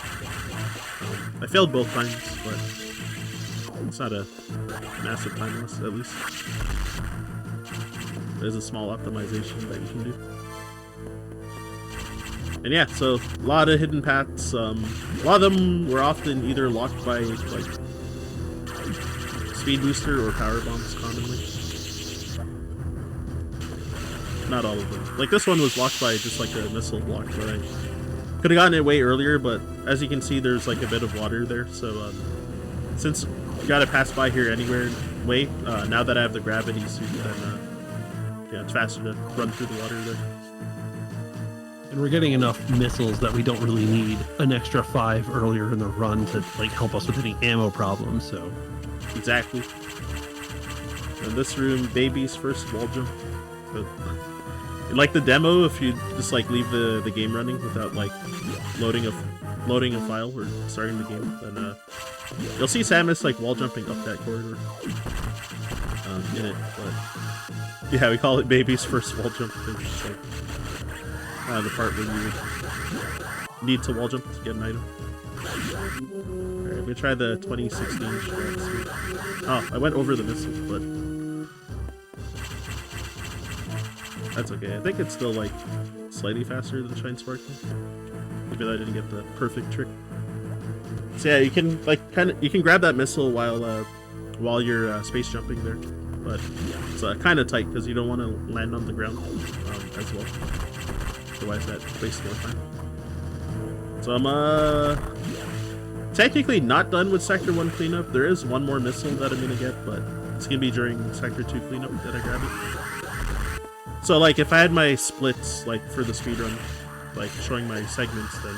I failed both times, but it's not a massive time loss, at least. There's a small optimization that you can do. And yeah, so a lot of hidden paths. A lot of them were often either locked by like speed booster or power bombs commonly. Not all of them. Like this one was locked by just like a missile block, but I could have gotten it way earlier, but as you can see there's like a bit of water there, so since you gotta pass by here anyway, now that I have the gravity suit, then yeah, it's faster to run through the water there. And we're getting enough missiles that we don't really need an extra 5 earlier in the run to like help us with any ammo problems, so. Exactly. In this room, baby's first wall jump. So, like the demo, if you just like leave the game running without like loading a file or starting the game, then you'll see Samus like wall jumping up that corridor in it. But yeah, we call it baby's first wall jump because it's like the part where you need to wall jump to get an item. Alright, I'm gonna try the 2016 strats. Oh, I went over the missile, but that's okay. I think it's still like slightly faster than Shine Sparkle. Maybe I didn't get the perfect trick. So yeah, you can like you can grab that missile while you're space jumping there, but it's kind of tight because you don't want to land on the ground as well. Otherwise, that wastes more time. So I'm technically not done with Sector 1 cleanup. There is one more missile that I'm gonna get, but it's gonna be during Sector 2 cleanup that I grab it. So like if I had my splits like for the speedrun, like showing my segments, then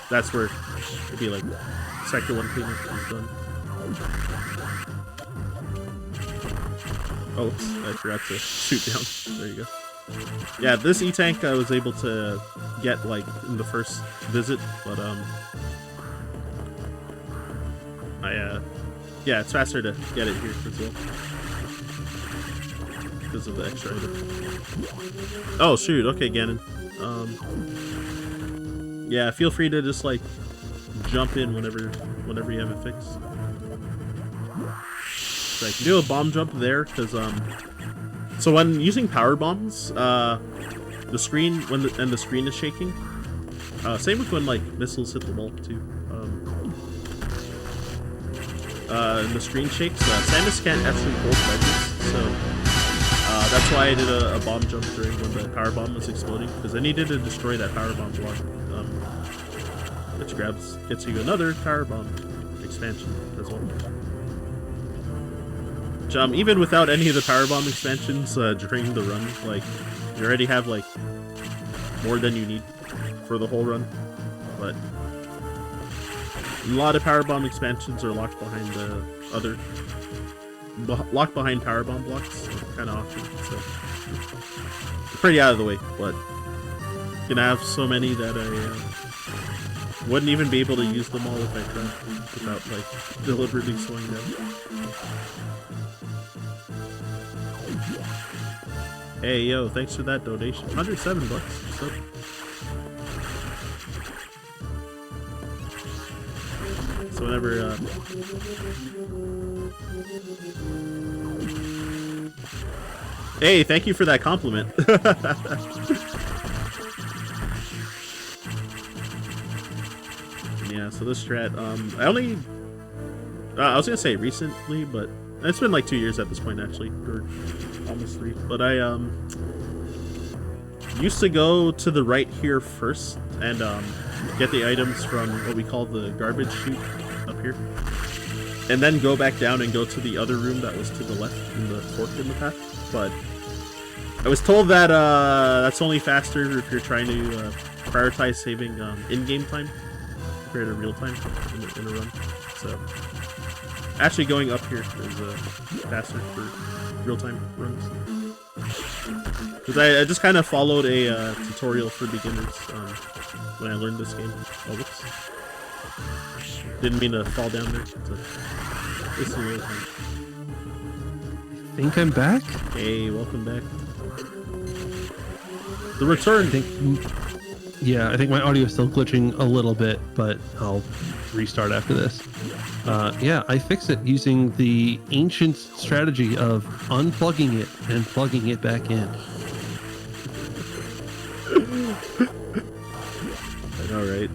that's where it'd be like sector 1 cleanup is done. Oh, oops, I forgot to shoot down. There you go. Yeah, this E-Tank I was able to get like in the first visit, but yeah, it's faster to get it here as well because of the extra item. Oh shoot, okay, Ganon. Yeah, feel free to just like jump in whenever you have it fixed. So I can do a bomb jump there because so when using power bombs, the screen the screen is shaking. Same with when like missiles hit the wall too. And the screen shakes. Samus can't actually hold ledges, so that's why I did a bomb jump during when the power bomb was exploding, because I needed to destroy that power bomb block, which gets you another power bomb expansion as well. Even without any of the power bomb expansions during the run, like you already have like more than you need for the whole run, but a lot of power bomb expansions are locked behind power bomb blocks kind of often, so they're pretty out of the way. But you can have so many that I wouldn't even be able to use them all if I tried without like deliberately slowing down. Hey yo, thanks for that donation. $107 bucks. So. So whenever hey, thank you for that compliment. Yeah, so this strat, I was gonna say recently, but it's been like 2 years at this point actually, or almost 3. But I used to go to the right here first and get the items from what we call the garbage chute up here, and then go back down and go to the other room that was to the left in the fork in the path. But I was told that that's only faster if you're trying to prioritize saving in-game time compared to real time in a run. So actually going up here is faster for real-time runs. Because I just kind of followed a tutorial for beginners when I learned this game. Oh, whoops. Didn't mean to fall down there. It's a real time. I think I'm back? Hey, welcome back. The return! I think my audio is still glitching a little bit, but I'll restart after this. Yeah, I fixed it using the ancient strategy of unplugging it and plugging it back in. I know, right?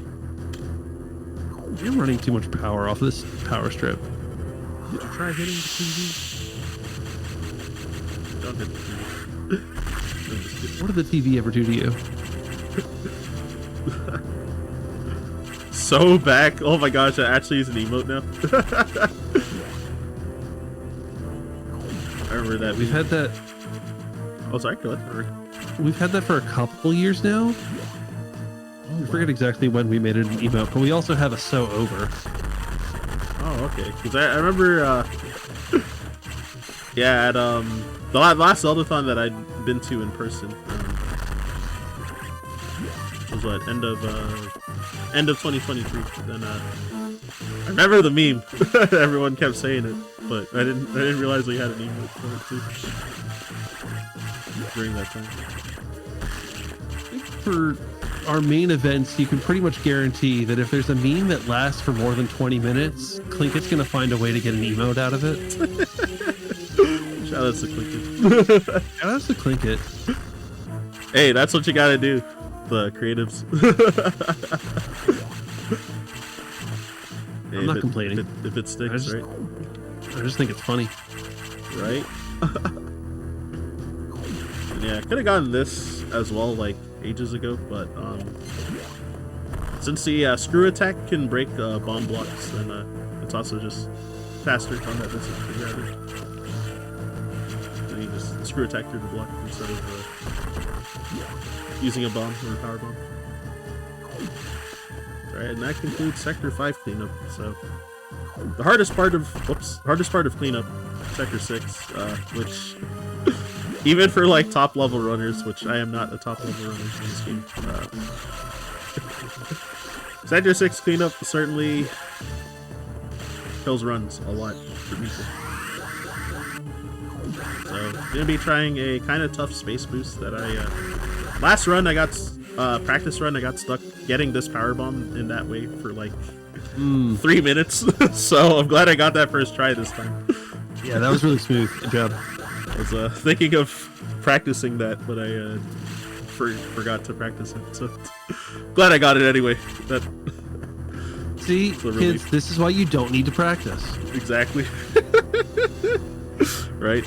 You're running too much power off this power strip. Did you try hitting the TV? Don't hit the TV. What did the TV ever do to you? So back. Oh my gosh, I actually use an emote now. I remember that. We've had that. Oh, sorry, go ahead. We've had that for a couple years now. I forget exactly when we made it an emote, but we also have a so over. Oh, okay. Because I remember, yeah, at the last Zeldathon that I'd been to in person, which was what, end of 2023. Then I remember the meme. Everyone kept saying it, but I didn't realize we had an emote for it too during that time. For our main events, you can pretty much guarantee that if there's a meme that lasts for more than 20 minutes, Clinket's gonna find a way to get an emote out of it. Shout out to Clinket. Shout out to Clinket. Hey, that's what you gotta do. The creatives. I'm not complaining. If it sticks, right? I just think it's funny. Right? Yeah, I could have gotten this as well, like, ages ago, but since the screw attack can break bomb blocks, then it's also just faster combat distance rather. And you just screw attack through the block instead of using a bomb or a power bomb. All right, and that concludes Sector 5 cleanup. So the hardest part of cleanup, Sector 6, which even for like top level runners, which I am not a top level runner in this game. Sector 6 cleanup certainly kills runs a lot for people. So I'm gonna be trying a kind of tough space boost that last run I got practice run I got stuck getting this power bomb in that way for like 3 minutes. So I'm glad I got that first try this time. Yeah, that was really smooth. Good job. I was thinking of practicing that, but I forgot to practice it. So glad I got it anyway. That. See, kids, this is why you don't need to practice. Exactly. Right.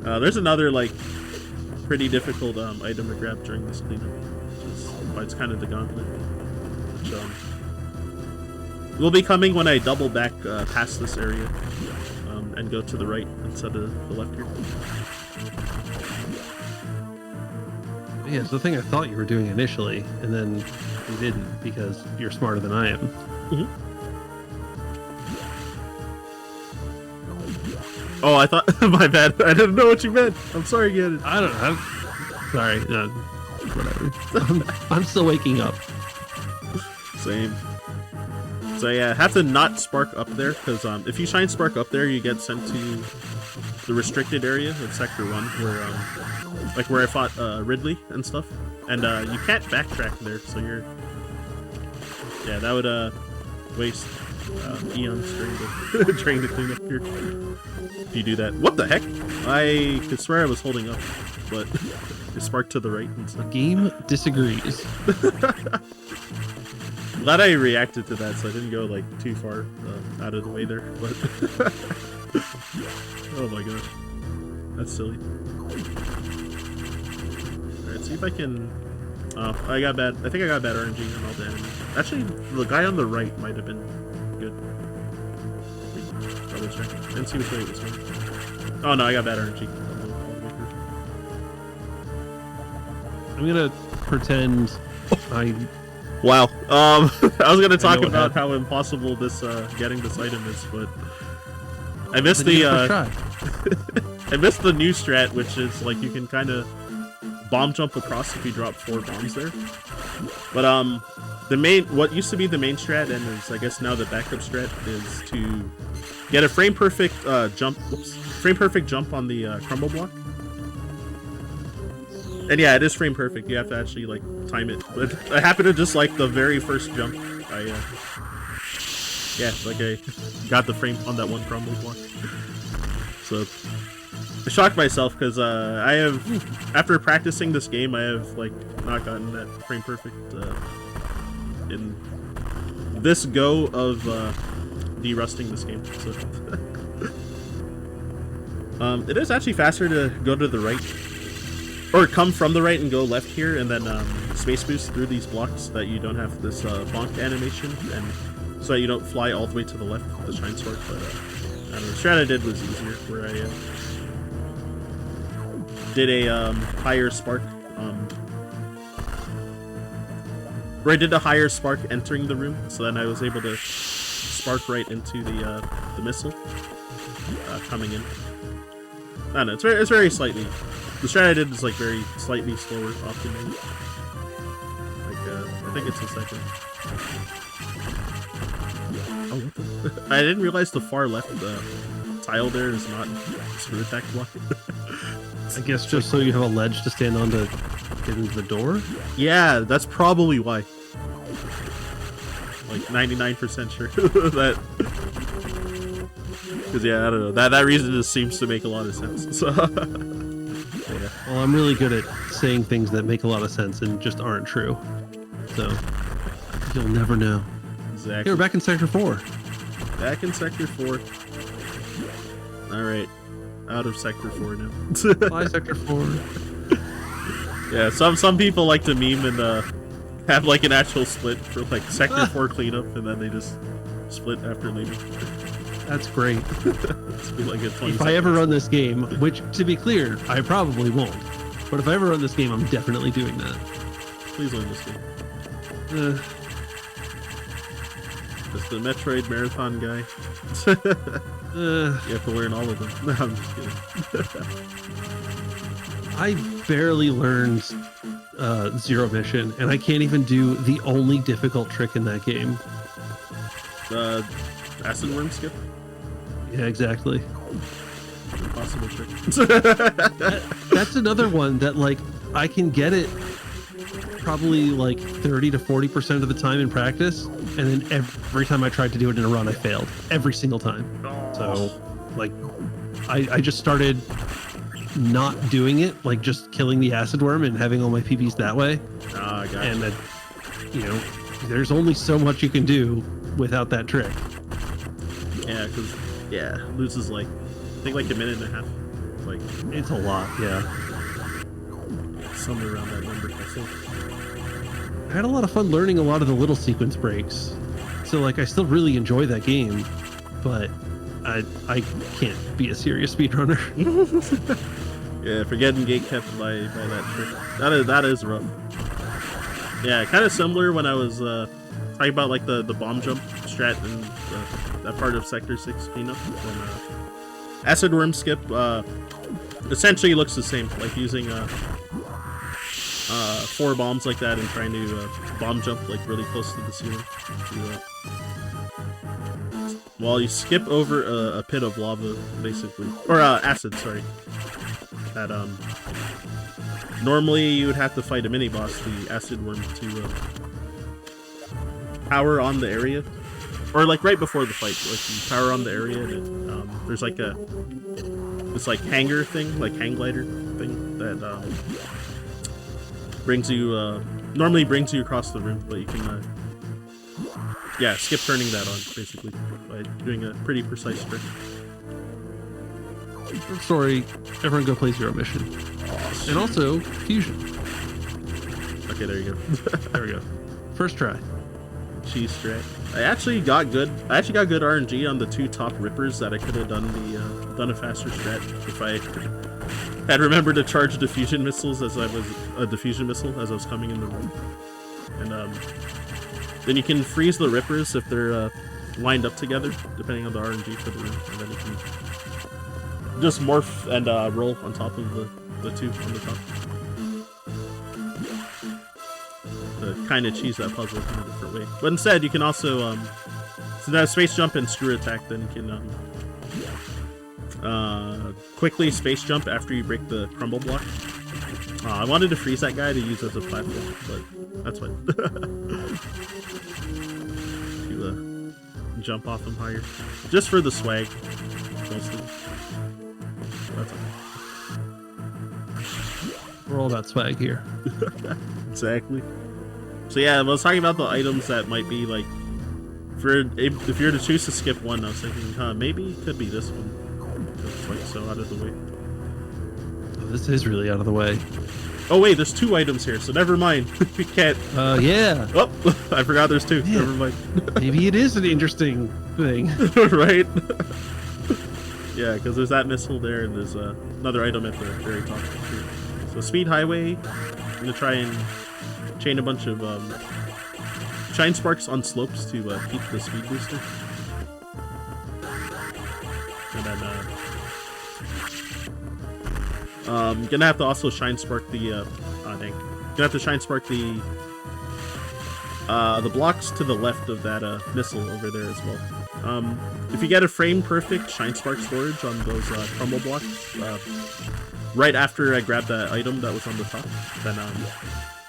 There's another like pretty difficult item to grab during this cleanup, which is why it's kind of the gauntlet. Which will be coming when I double back past this area and go to the right instead of the left here. Yeah, it's the thing I thought you were doing initially, and then you didn't because you're smarter than I am. Mm-hmm. Oh, I thought my bad. I didn't know what you meant. I'm sorry, Gannon. I don't know. Sorry. Whatever. I'm still waking up. Same. So yeah, have to not spark up there, because if you shine spark up there, you get sent to the restricted area of Sector 1, where like where I fought Ridley and stuff, and you can't backtrack there, so you're that would waste eons trying to clean up here if you do that. What the heck? I could swear I was holding up, but it sparked to the right instead. The game disagrees. Glad I reacted to that, so I didn't go like too far out of the way there. But oh my gosh, that's silly. All right, see if I can. Oh, I think I got bad RNG on all the enemies. Actually, the guy on the right might have been good. Double check. I didn't see which way it was going. Oh no, I got bad RNG. I'm gonna pretend I. Wow. I was gonna talk about how impossible this getting this item is, but I missed the I missed the new strat, which is like you can kind of bomb jump across if you drop 4 bombs there. But what used to be the main strat and is I guess now the backup strat is to get a frame perfect jump on the crumble block. And yeah, it is frame perfect. You have to actually like time it. But I happened to just like the very first jump. I got the frame on that one crumble block. So I shocked myself because I have, after practicing this game, I have like not gotten that frame perfect in this go of derusting this game. So it is actually faster to go to the right. Or come from the right and go left here, and then space boost through these blocks so that you don't have this bonk animation, and so that you don't fly all the way to the left with the shine sword. But I don't know, the strat I did was easier, where I did a higher spark, where I did a higher spark entering the room, so then I was able to spark right into the missile coming in. I don't know, it's very slightly. The strat I did is like very slightly slower often. Like I think it's the second. Oh, what the? I didn't realize the far left tile there is not screw attack block. I guess just so you have a ledge to stand on to get into the door? Yeah, that's probably why. Like 99% sure that. Because yeah, I don't know. That reason just seems to make a lot of sense. So. Yeah. Well, I'm really good at saying things that make a lot of sense and just aren't true. So, you'll never know. Exactly. Hey, we're back in Sector 4. Back in Sector 4. Alright. Out of Sector 4 now. Bye, Sector 4. Yeah, some people like to meme and have like an actual split for like Sector 4 cleanup, and then they just split after leaving. That's great. Like if I ever run this game, which to be clear, I probably won't. But if I ever run this game, I'm definitely doing that. Please run this game. Just the Metroid marathon guy. You have to learn all of them. No, I'm just kidding. I barely learned Zero Mission, and I can't even do the only difficult trick in that game. Acid worm skip? Yeah, exactly. Impossible trick. That's another one that, like, I can get it probably like 30 to 40% of the time in practice, and then every time I tried to do it in a run, I failed every single time. So, like, I just started not doing it, like just killing the acid worm and having all my PBs that way. I got and that, you know, there's only so much you can do without that trick. Yeah, because it loses like I think like a minute and a half. Like it's a lot, yeah. Somewhere around that number, I think. I had a lot of fun learning a lot of the little sequence breaks. So like I still really enjoy that game, but I can't be a serious speedrunner. Yeah, for getting gatekept by that trick. That is rough. Yeah, kind of similar when I was talking about like the bomb jump strat and that part of Sector 6 cleanup. When acid worm skip essentially looks the same, like using 4 bombs like that and trying to bomb jump like really close to the ceiling. While you skip over a pit of lava, basically, or acid, sorry. That normally you would have to fight a mini boss, the acid worm, to power on the area, or like right before the fight, like you power on the area, and there's like this like hanger thing, like hang glider thing that brings you normally brings you across the room, but you can skip turning that on basically by doing a pretty precise trick. Story, everyone go play Zero Mission. Awesome. And also Fusion. Okay, there you go. There we go. First try. Cheese strat. I actually got good RNG on the 2 top rippers that I could have done a faster strat if I had remembered to charge diffusion missiles as I was coming in the room. And then you can freeze the rippers if they're lined up together, depending on the RNG for the room, and then you can just morph and roll on top of the 2 on the top. To kind of cheese that puzzle in a different way. But instead, you can also, since I have space jump and screw attack, then you can quickly space jump after you break the crumble block. I wanted to freeze that guy to use as a platform, but that's fine. To jump off him higher. Just for the swag, mostly. That's okay. We're all about swag here. Exactly. So yeah, I was talking about the items that might be like, if you're to choose to skip one, I was thinking, maybe it could be this one. It's like so out of the way. Oh, this is really out of the way. Oh wait, there's 2 items here, so never mind. We can't. Yeah. Oh, I forgot there's 2. Yeah. Never mind. Maybe it is an interesting thing. Right? Yeah, because there's that missile there, and there's another item at the very top. So speed highway. I'm gonna try and chain a bunch of shine sparks on slopes to keep the speed booster. And then I'm gonna have to also shine spark the gonna have to shine spark the blocks to the left of that missile over there as well. If you get a frame perfect shine spark storage on those crumble blocks right after I grab that item that was on the top, then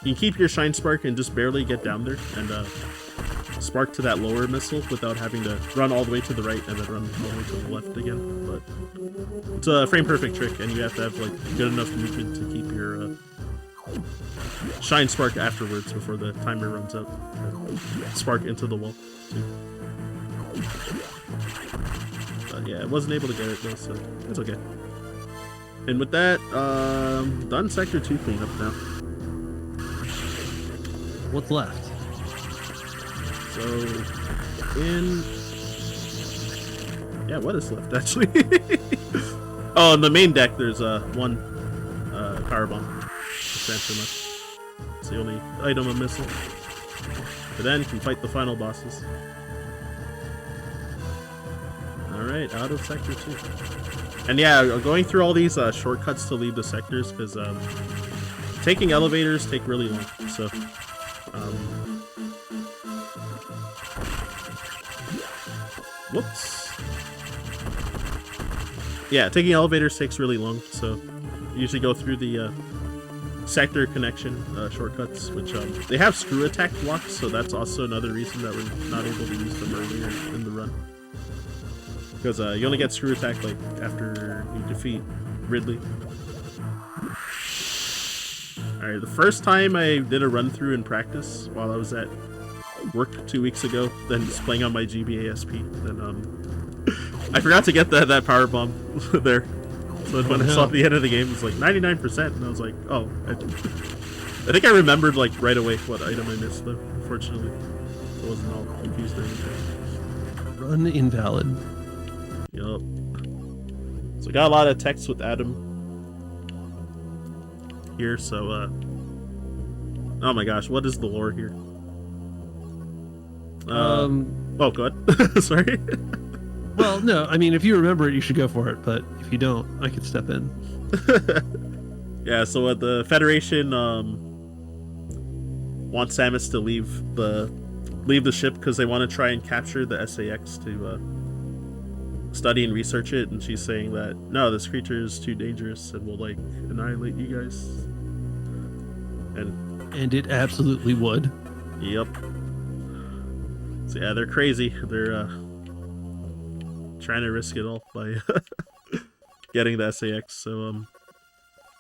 you can keep your shine spark and just barely get down there and spark to that lower missile without having to run all the way to the right and then run all the way to the left again. But it's a frame perfect trick, and you have to have like good enough movement to keep your shine spark afterwards before the timer runs out. Spark into the wall too. But yeah, I wasn't able to get it though, so it's okay. And with that, done Sector 2 cleanup now. What's left? So, what is left actually? Oh, in the main deck, there's one power bomb. That's much. It's the only item I'm missing. But then can fight the final bosses. Alright, out of Sector 2. And yeah, going through all these shortcuts to leave the sectors, because taking elevators take really long. So, whoops. Yeah, taking elevators takes really long, so you usually go through the sector connection shortcuts, which they have screw attack blocks, so that's also another reason that we're not able to use them earlier in the run. Because you only get screw attack like after you defeat Ridley. Alright, the first time I did a run through in practice while I was at work 2 weeks ago, then just playing on my GBASP, then I forgot to get that power bomb there. So when I saw at the end of the game, it was like 99%, and I was like, oh. I think I remembered like right away what item I missed though, unfortunately. So I wasn't all confused or anything. Run invalid. Yup. So I got a lot of text with Adam here, so oh my gosh, what is the lore here? Oh, go ahead. Sorry. Well, no, I mean, if you remember it, you should go for it, but if you don't, I could step in. Yeah, so the Federation wants Samus to leave the ship because they want to try and capture the SAS to study and research it, and she's saying that no, this creature is too dangerous and will like annihilate you guys. And it absolutely would. Yep. So yeah, they're crazy. They're trying to risk it all by getting the SAS. So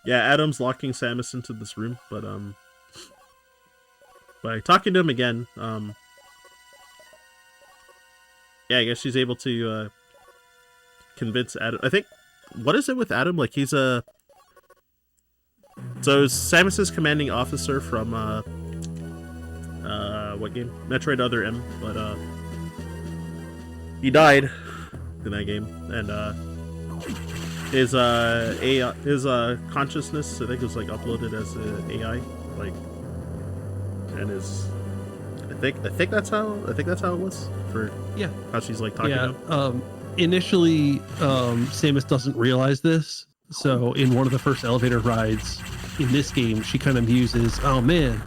yeah, Adam's locking Samus into this room, but by talking to him again, yeah, I guess she's able to convince Adam. I think, what is it with Adam? Like, he's a... So, Samus's commanding officer from, what game? Metroid Other M, but, he died in that game, and, his consciousness, I think, was, like, uploaded as an AI, like, and his... I think that's how it was, for how she's, like, talking to him. Initially, Samus doesn't realize this, so in one of the first elevator rides in this game, she kind of muses, oh man,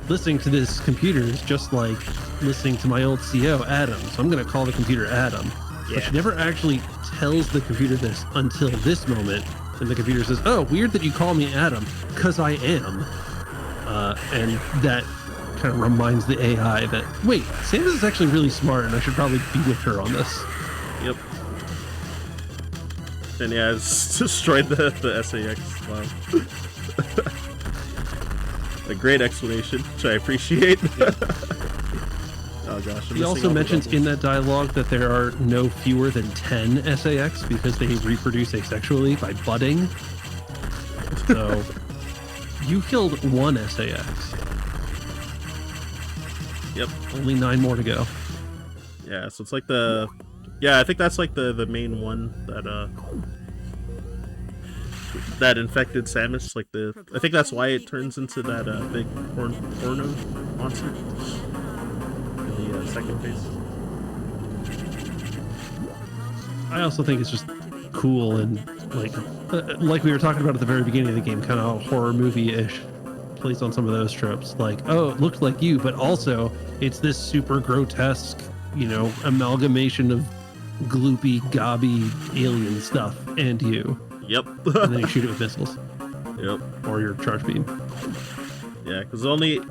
listening to this computer is just like listening to my old CO, Adam, so I'm going to call the computer Adam. Yeah. But she never actually tells the computer this until this moment, and the computer says, oh, weird that you call me Adam, because I am. And that kind of reminds the AI that, wait, Samus is actually really smart, and I should probably be with her on this. Yep. And yeah, it's destroyed the SAS. Wow. A great explanation, which I appreciate. Yeah. Oh gosh. He also mentions in that dialogue that there are no fewer than 10 SAS because they reproduce asexually by budding. So you killed one SAS. Yep. Only 9 more to go. Yeah, so it's like the... Yeah, I think that's like the main one that infected Samus. Like I think that's why it turns into that big porno monster in the second phase. I also think it's just cool and like we were talking about at the very beginning of the game, kind of horror movie-ish. Plays on some of those tropes, like, oh, it looked like you, but also it's this super grotesque, you know, amalgamation of gloopy, gobby alien stuff and you. Yep. And then you shoot it with missiles. Yep. Or your charge beam. Yeah, because only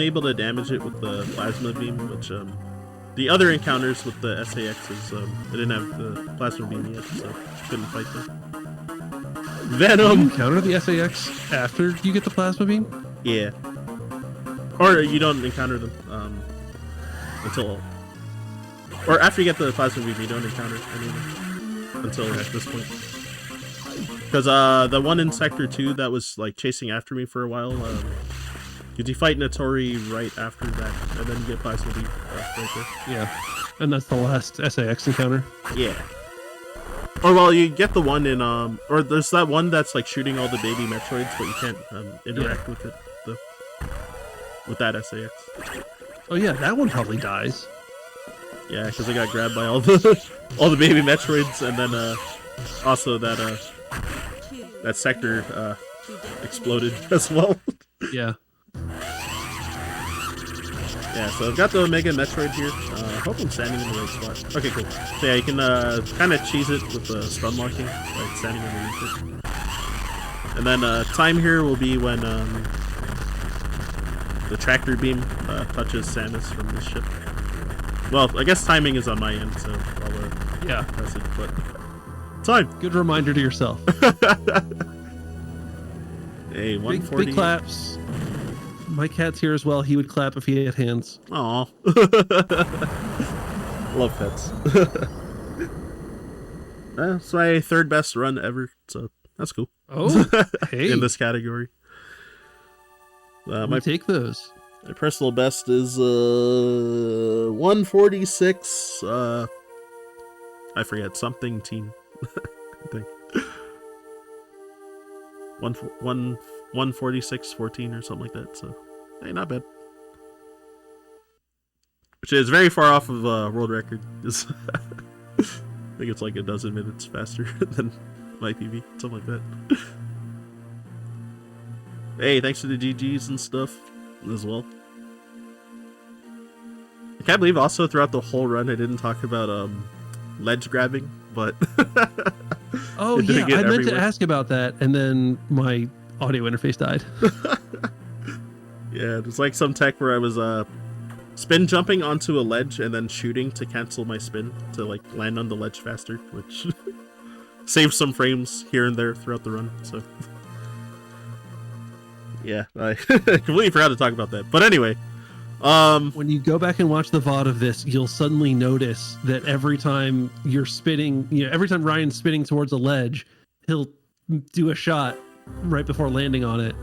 able to damage it with the plasma beam, which the other encounters with the SAXs, they didn't have the plasma beam yet, so couldn't fight them. Venom. You encounter the SAX after you get the plasma beam? Yeah. Or you don't encounter them until... Or after you get the plasma beam, you don't encounter any of them until this point. Because the one in Sector 2 that was like chasing after me for a while, because you fight Notori right after that, and then you get plasma beam right there. Yeah, and that's the last SAX encounter. Yeah. Or well, you get the one in or there's that one that's like shooting all the baby Metroids, but you can't interact with it with that SAX. Oh yeah, that one probably dies. Yeah, because I got grabbed by all the baby Metroids, and then also that sector exploded as well. Yeah. Yeah, so I've got the Mega Metroid here. I hope I'm standing in the right spot. Okay, cool. So yeah, you can kind of cheese it with the stun locking, like standing underneath it. And then time here will be when the tractor beam touches Samus from this ship. Well, I guess timing is on my end, so I'll Yeah. press it, but time. Good reminder to yourself. Hey, Big, 140. big claps. My cat's here as well. He would clap if he had hands. Aw. Love pets. That's my third best run ever, so that's cool. Oh, hey. In this category. My take those. My personal best is 146. I forget, something team. I think 146.14 or something like that. So, hey, not bad. Which is very far off of world record. I think it's like a dozen minutes faster than my PB, something like that. Hey, thanks for the GGs and stuff as well. I can't believe also throughout the whole run I didn't talk about ledge grabbing, but oh yeah, I meant to ask about that, and then my audio interface died. Yeah, there's like some tech where I was spin jumping onto a ledge and then shooting to cancel my spin to like land on the ledge faster, which saves some frames here and there throughout the run. So yeah, I completely forgot to talk about that. But anyway, when you go back and watch the VOD of this, you'll suddenly notice that every time you're spinning, every time Ryan's spinning towards a ledge, he'll do a shot right before landing on it.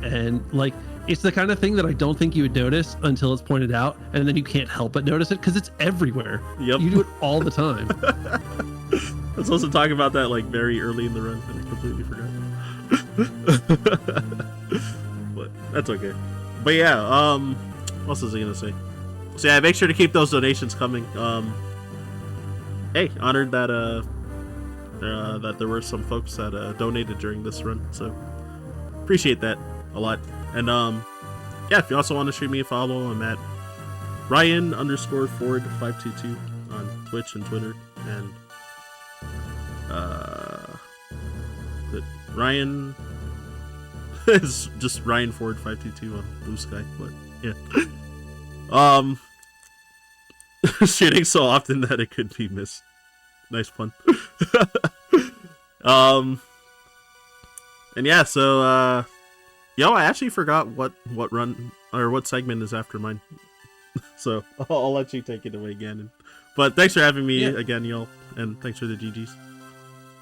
And like, it's the kind of thing that I don't think you would notice until it's pointed out, and then you can't help but notice it because it's everywhere. Yep. You do it all the time. I was supposed to talk about that like very early in the run, and I completely forgot. But that's okay. But yeah, what else was I gonna say? So yeah, make sure to keep those donations coming. Hey, honored that that there were some folks that donated during this run, so appreciate that a lot. And yeah, if you also want to shoot me a follow, I'm at Ryan_Ford522 on Twitch and Twitter, and Ryan is just Ryan Ford 522 on Blue Sky, but yeah. Shooting so often that it could be missed. Nice pun. And yeah, so I actually forgot what run or what segment is after mine. So I'll let you take it away again. But thanks for having me again, y'all, and thanks for the GGs.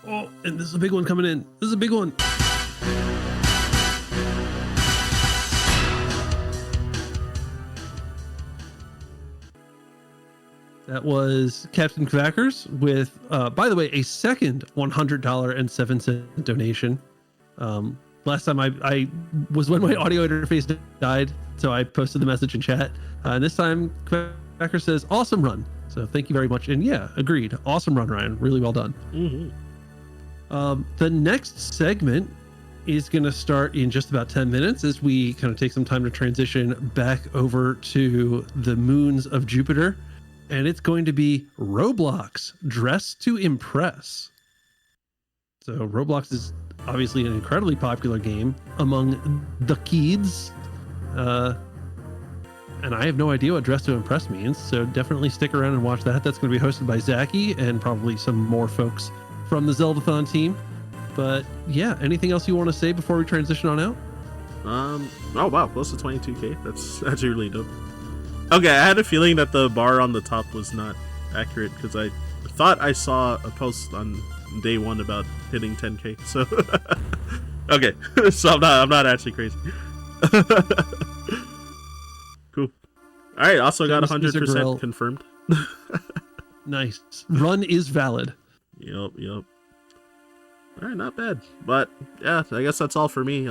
Oh, and this is a big one coming in. This is a big one. That was Captain Kvackers with, by the way, a second $100.07 donation. Last time I was when my audio interface died, so I posted the message in chat. And this time, Kvackers says, awesome run. So thank you very much. And yeah, agreed. Awesome run, Ryan. Really well done. Mm-hmm. The next segment is going to start in just about 10 minutes as we kind of take some time to transition back over to the moons of Jupiter. And it's going to be Roblox, Dress to Impress. So Roblox is obviously an incredibly popular game among the kids. And I have no idea what Dress to Impress means, so definitely stick around and watch that. That's going to be hosted by Zachy and probably some more folks from the Zeldathon team. But yeah, anything else you want to say before we transition on out? Oh wow, close to 22k. That's actually really dope. Okay, I had a feeling that the bar on the top was not accurate because I thought I saw a post on day one about hitting 10k. So okay, so I'm not actually crazy. Cool. All right, also got 100% confirmed. Nice. Run is valid. Yep. All right, not bad. But yeah, I guess that's all for me.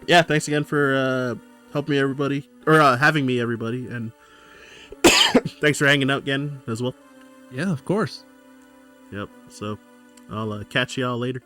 Yeah, thanks again for helping me, everybody, or having me, everybody, and thanks for hanging out again as well. Yeah, of course. Yep. So I'll catch y'all later.